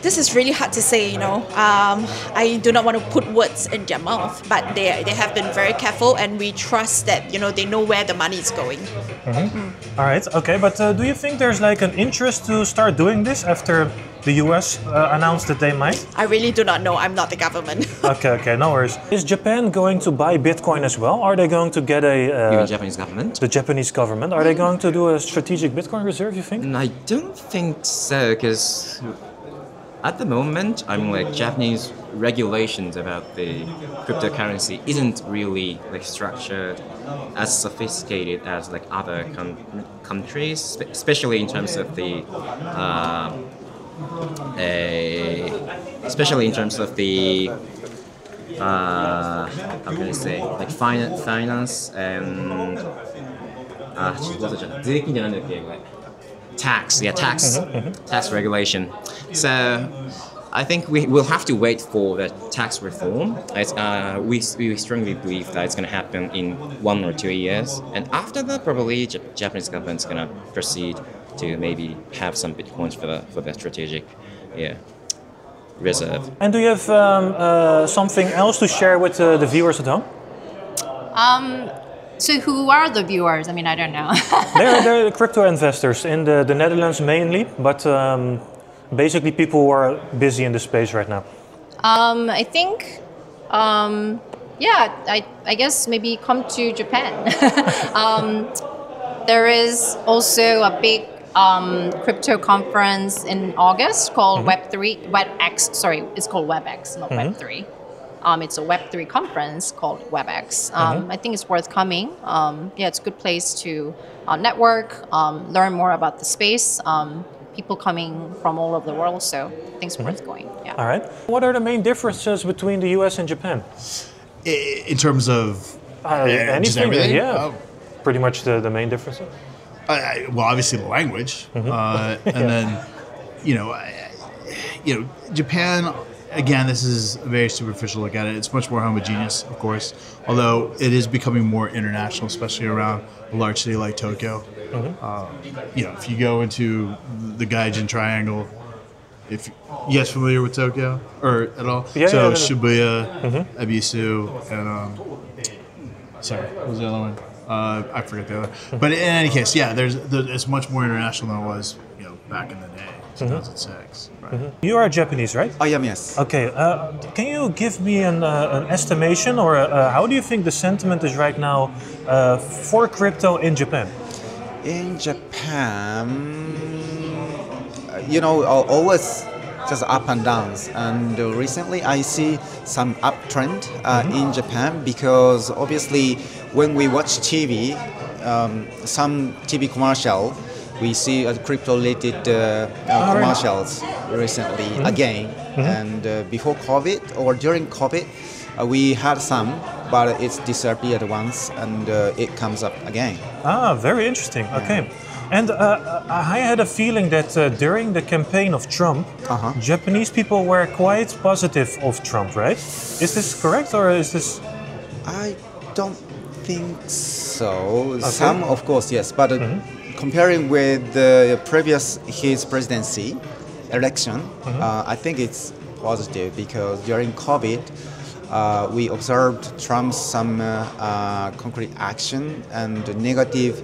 S16: This is really hard to say, I do not want to put words in their mouth, but they have been very careful, and we trust that, they know where the money is going.
S1: All right, okay, but do you think there's like an interest to start doing this after the US announced that they might?
S16: I really do not know. I'm not the government.
S1: Okay, no worries. Is Japan going to buy Bitcoin as well? Are they going to get
S18: You mean Japanese government?
S1: The Japanese government. Are they going to do a strategic Bitcoin reserve, you think?
S18: I don't think so, because at the moment, Japanese regulations about the cryptocurrency isn't really structured as sophisticated as other countries, especially in terms of the how can I say, finance and tax regulation. So I think we will have to wait for the tax reform. We strongly believe that it's going to happen in 1 or 2 years, and after that, probably Japanese government's going to proceed to maybe have some bitcoins for the strategic, reserve.
S1: And do you have something else to share with the viewers at home?
S3: So who are the viewers? I mean, I don't know.
S1: They're the crypto investors in the Netherlands mainly, but basically people who are busy in the space right now.
S3: I think, I guess maybe come to Japan. There is also a big crypto conference in August called WebX. Sorry, it's called WebX, not Web3. It's a Web3 conference called WebX. I think it's worth coming. It's a good place to network, learn more about the space. People coming from all over the world, so I think it's worth going. Yeah.
S1: All right. What are the main differences between the US and Japan?
S4: In terms of
S1: anything? Yeah. Pretty much the main differences.
S4: Well, obviously the language, and then Japan. Again, this is a very superficial look at it. It's much more homogeneous, of course, although it is becoming more international, especially around a large city like Tokyo. If you go into the Gaijin Triangle, if you guys familiar with Tokyo or at all? Shibuya, Ebisu, and sorry, what was the other one? I forget the other. But in any case, it's much more international than it was, back in the day. 2006. Right?
S1: You are Japanese, right?
S9: I am, yes.
S1: Okay. Can you give me an estimation, or how do you think the sentiment is right now for crypto in Japan?
S9: In Japan, always just up and downs. And recently I see some uptrend in Japan, because obviously when we watch TV, some TV commercial, we see crypto-related commercials recently again. And before COVID or during COVID, we had some, but it's disappeared once and it comes up again.
S1: Very interesting. Okay. And I had a feeling that during the campaign of Trump, Japanese people were quite positive of Trump, right? Is this correct, or is this...
S9: I don't think so. Okay. Some, of course, yes, but comparing with the his presidency election, I think it's positive, because during COVID, we observed Trump's some concrete action and negative,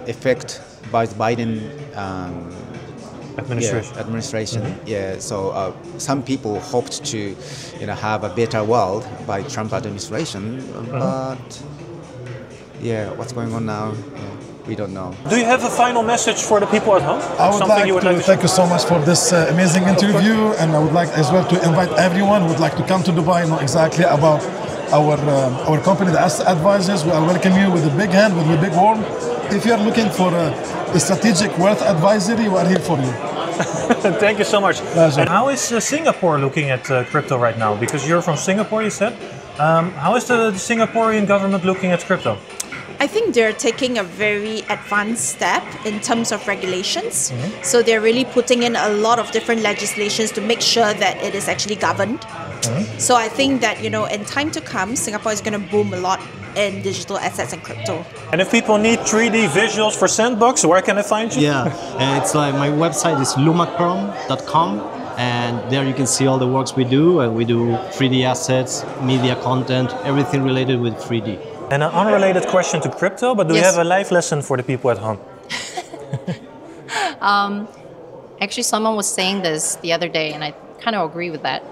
S9: effect by the Biden administration. So some people hoped to, have a better world by Trump administration, but what's going on now? We don't know.
S1: Do you have a final message for the people at home?
S12: I would like to thank you so much for this amazing interview, and I would like as well to invite everyone who would like to come to Dubai, know exactly about our company, the Advisors. We welcome you with a big hand, with a big warm. If you are looking for a strategic wealth advisory, we are here for you.
S1: Thank you so much. Pleasure. And how is Singapore looking at crypto right now? Because you're from Singapore, you said. How is the Singaporean government looking at crypto?
S16: I think they're taking a very advanced step in terms of regulations. So they're really putting in a lot of different legislations to make sure that it is actually governed. So I think that, in time to come, Singapore is going to boom a lot in digital assets and crypto.
S1: And if people need 3D visuals for Sandbox, where can I find you?
S7: Yeah, and it's like my website is lumacron.com, and there you can see all the works we do, and we do 3D assets, media content, everything related with 3D.
S1: And an unrelated question to crypto, but do you have a life lesson for the people at home?
S3: Actually, someone was saying this the other day, and I kind of agree with that.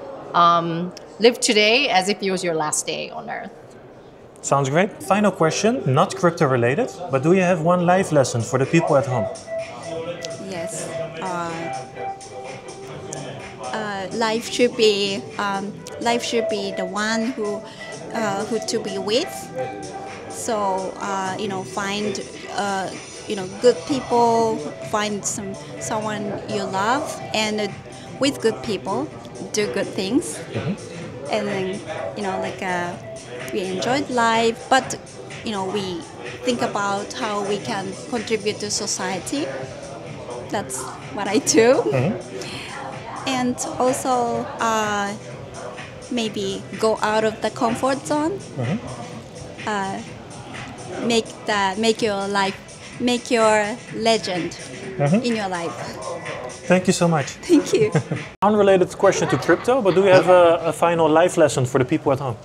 S3: Live today as if it was your last day on Earth.
S1: Sounds great. Final question, not crypto related, but do you have one life lesson for the people at home?
S2: Yes. Life should be the one who to be with. So find good people, find someone you love, and with good people, do good things. And then we enjoyed life, but we think about how we can contribute to society. That's what I do. And also maybe go out of the comfort zone. Make your legend in your life.
S1: Thank you so much.
S2: Thank you.
S1: Unrelated question to crypto, but do you have a final life lesson for the people at home?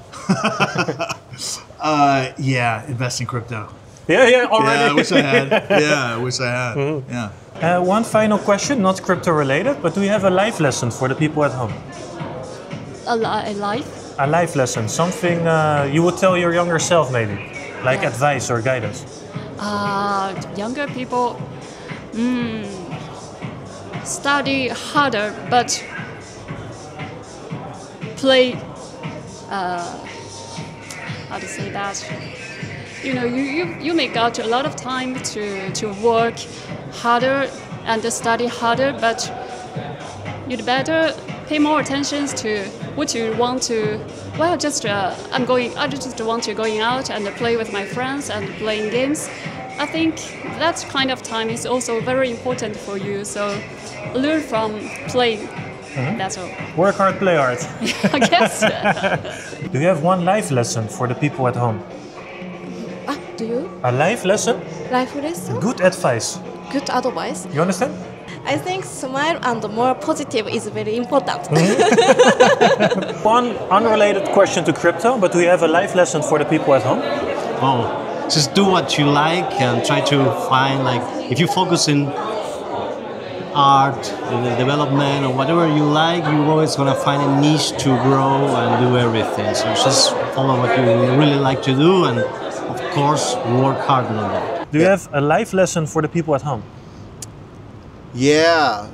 S4: Yeah, invest in crypto.
S1: Yeah, already.
S4: Yeah, I wish I had. Yeah, I wish I had. Yeah.
S1: One final question, not crypto related, but do you have a life lesson for the people at home?
S5: A life?
S1: A life lesson, something you would tell your younger self maybe, like advice or guidance.
S5: Younger people study harder, but play. How to say that? You may got a lot of time to work harder and study harder, but you'd better pay more attention to what you want to. Well, I just want to going out and play with my friends and playing games. I think that kind of time is also very important for you. So learn from playing. That's all.
S1: Work hard, play hard.
S5: I guess.
S1: Do you have one life lesson for the people at home?
S6: Do you?
S1: A life lesson?
S6: Life lesson?
S1: Good advice.
S6: Good advice.
S1: You understand?
S6: I think smile and more positive is very important.
S1: One unrelated question to crypto, but do you have a life lesson for the people at home?
S7: Oh, just do what you like and try to find, if you focus in art, the development, or whatever you like, you're always going to find a niche to grow and do everything. So just follow what you really like to do, and of course, work hard on that.
S1: Do you have a life lesson for the people at home?
S8: Yeah.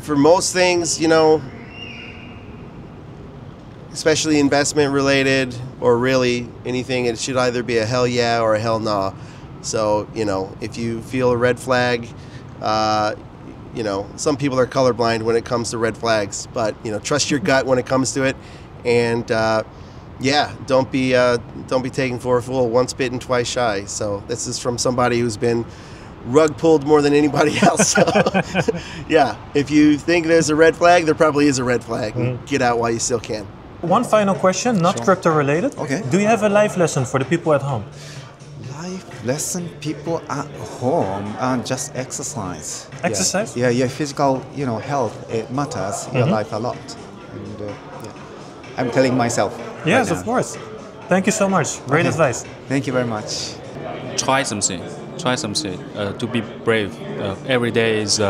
S8: For most things, especially investment related or really anything, it should either be a hell yeah or a hell nah. So, if you feel a red flag, some people are colorblind when it comes to red flags, but, trust your gut when it comes to it. And, don't be taken for a fool. Once bitten, twice shy. So this is from somebody who's been rug pulled more than anybody else. So, yeah, if you think there's a red flag, there probably is a red flag. Get out while you still can.
S1: One final question, not crypto related.
S9: Okay.
S1: Do you have a life lesson for the people at home?
S9: Life lesson, people at home, and just exercise.
S1: Exercise?
S9: Yeah, physical, health, it matters in your life a lot. And I'm telling myself.
S1: Yes,
S9: right
S1: of course. Thank you so much. Great advice.
S9: Thank you very much.
S10: Try something. To be brave. Every day is, is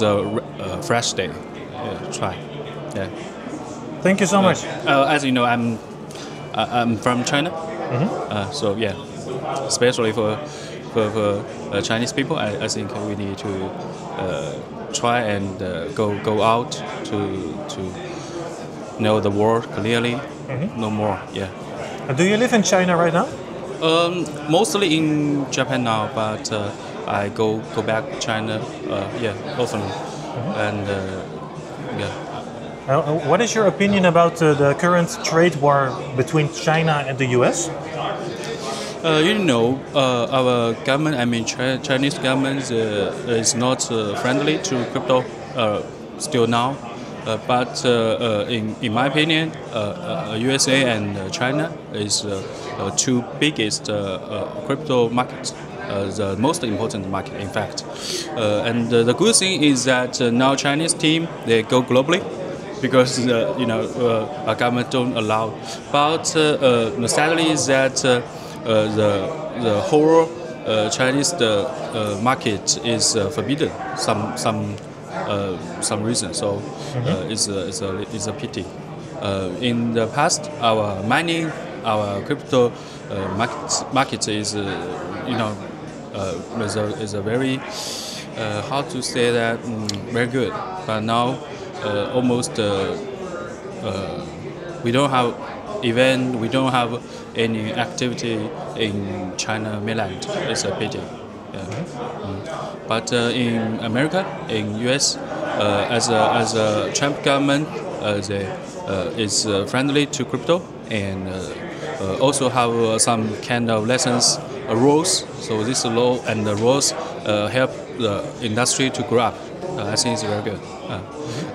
S10: a fresh day. Yeah, try. Yeah.
S1: Thank you so much.
S10: As you know, I'm from China. So yeah, especially for Chinese people, I think we need to try and go out to know the world clearly, no more. Yeah.
S1: Do you live in China right now?
S10: Mostly in Japan now, but I go back to China, often, and
S1: what is your opinion about the current trade war between China and the US?
S10: Our government, Chinese government is not friendly to crypto still now. But in my opinion, USA and China is two biggest crypto markets. The most important market, in fact. And the good thing is that now Chinese team, they go globally because our government don't allow. But sadly is that the whole Chinese market is forbidden some reason. So it's a pity. In the past, our mining, our crypto market is is a very how to say that very good. But now almost we don't have event, we don't have any activity in China mainland. It's a pity. But in America, in US, as a Trump government, they is friendly to crypto and also have some kind of lessons, rules. So this law and the rules help the industry to grow up. I think it's very good.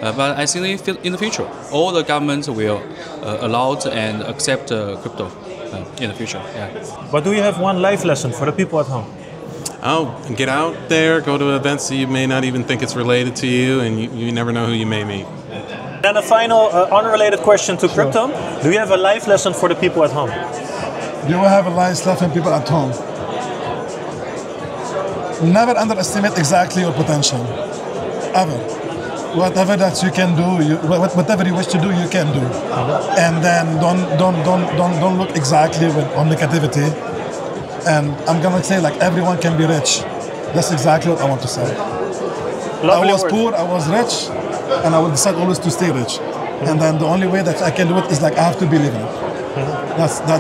S10: But I think in the future, all the governments will allow and accept crypto in the future. Yeah.
S1: But do you have one life lesson for the people at home?
S11: Oh, get out there, go to events that you may not even think it's related to you, and you never know who you may meet.
S1: Then a final unrelated question to crypto. Do you have a life lesson for the people at home?
S12: Do you have a life lesson for people at home? Never underestimate exactly your potential, ever. Whatever that you can do, whatever you wish to do, you can do. And then don't look exactly on negativity. And I'm gonna say like everyone can be rich. That's exactly what I want to say.
S1: Lovely
S12: I was
S1: word.
S12: poor, I was rich, and I will decide always to stay rich. And then the only way that I can do it is like I have to believe in it.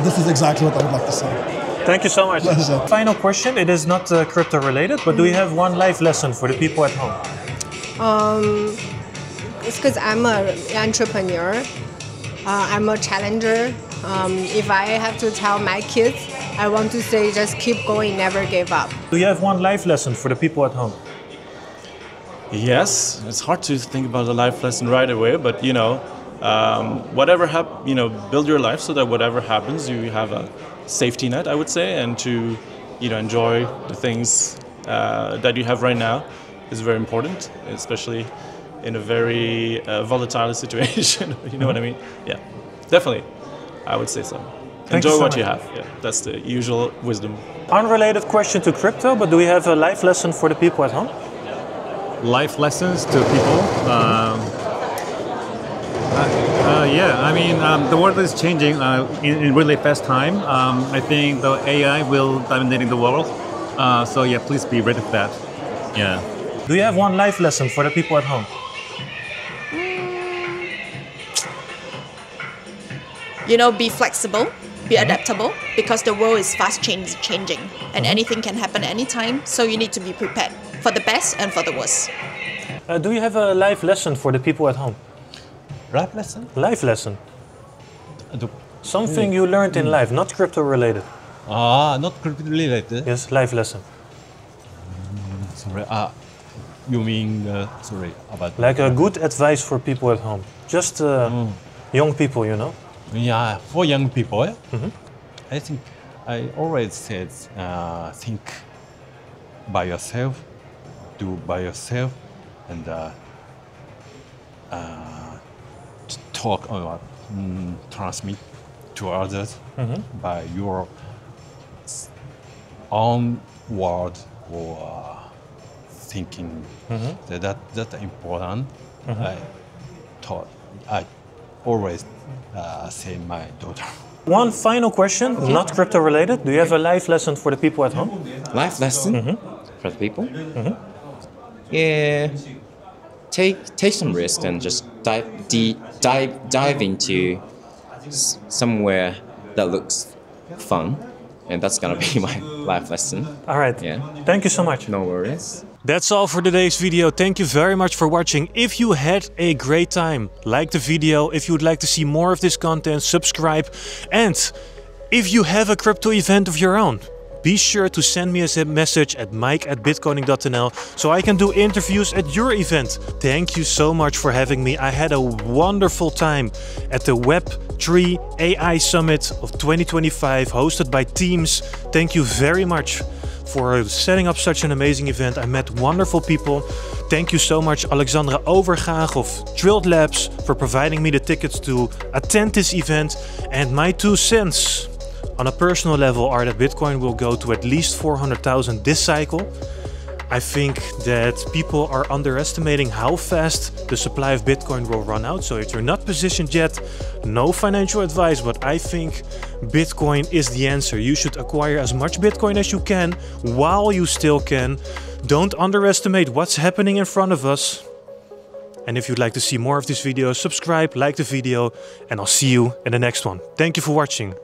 S12: This is exactly what I would like to say.
S1: Thank you so much.
S12: Pleasure.
S1: Final question. It is not crypto related, but do you have one life lesson for the people at home?
S13: It's because I'm an entrepreneur. I'm a challenger. If I have to tell my kids, I want to say just keep going, never give up.
S1: Do you have one life lesson for the people at home?
S14: Yes, it's hard to think about a life lesson right away, but whatever build your life so that whatever happens, you have a safety net, I would say, and to enjoy the things that you have right now is very important, especially in a very volatile situation. You know what I mean? Yeah, definitely, I would say so. Enjoy what you have. Yeah, that's the usual wisdom.
S1: Unrelated question to crypto, but do we have a life lesson for the people at home?
S19: Life lessons to people. Yeah, I mean, the world is changing in really fast time. I think the AI will dominating the world. So yeah, please be ready for that. Yeah.
S1: Do you have one life lesson for the people at home?
S16: Be flexible, be adaptable, because the world is fast changing and anything can happen anytime. So you need to be prepared for the best and for the worst.
S1: Do you have a life lesson for the people at home?
S17: Life lesson?
S1: Life lesson. Something you learned in life, not crypto related.
S17: Not crypto related?
S1: Yes, life lesson.
S17: Sorry, you mean, sorry, about...
S1: Like a good advice for people at home. Just young people,
S17: Yeah, for young people, I think I always said, think by yourself, do by yourself, and talk about, transmit to others by your own word or thinking. That's important. I always say my daughter.
S1: One final question, not crypto related. Do you have a life lesson for the people at home?
S18: Life lesson for the people? Yeah, take some risk and just dive into somewhere that looks fun, and that's gonna be my life lesson.
S1: All right.
S18: Yeah.
S1: Thank you so much.
S18: No worries.
S1: That's all for today's video. Thank you very much for watching. If you had a great time, like the video. If you would like to see more of this content, subscribe. And if you have a crypto event of your own, be sure to send me a message at mike@bitcoining.nl so I can do interviews at your event. Thank you so much for having me. I had a wonderful time at the Web3 AI Summit of 2025 hosted by Teams. Thank you very much for setting up such an amazing event. I met wonderful people. Thank you so much, Alexandra Overgaag of Drilled Labs, for providing me the tickets to attend this event. And my 2 cents on a personal level are that Bitcoin will go to at least 400,000 this cycle. I think that people are underestimating how fast the supply of Bitcoin will run out. So if you're not positioned yet, no financial advice, but I think Bitcoin is the answer. You should acquire as much Bitcoin as you can while you still can. Don't underestimate what's happening in front of us. And if you'd like to see more of these videos, subscribe, like the video, and I'll see you in the next one. Thank you for watching.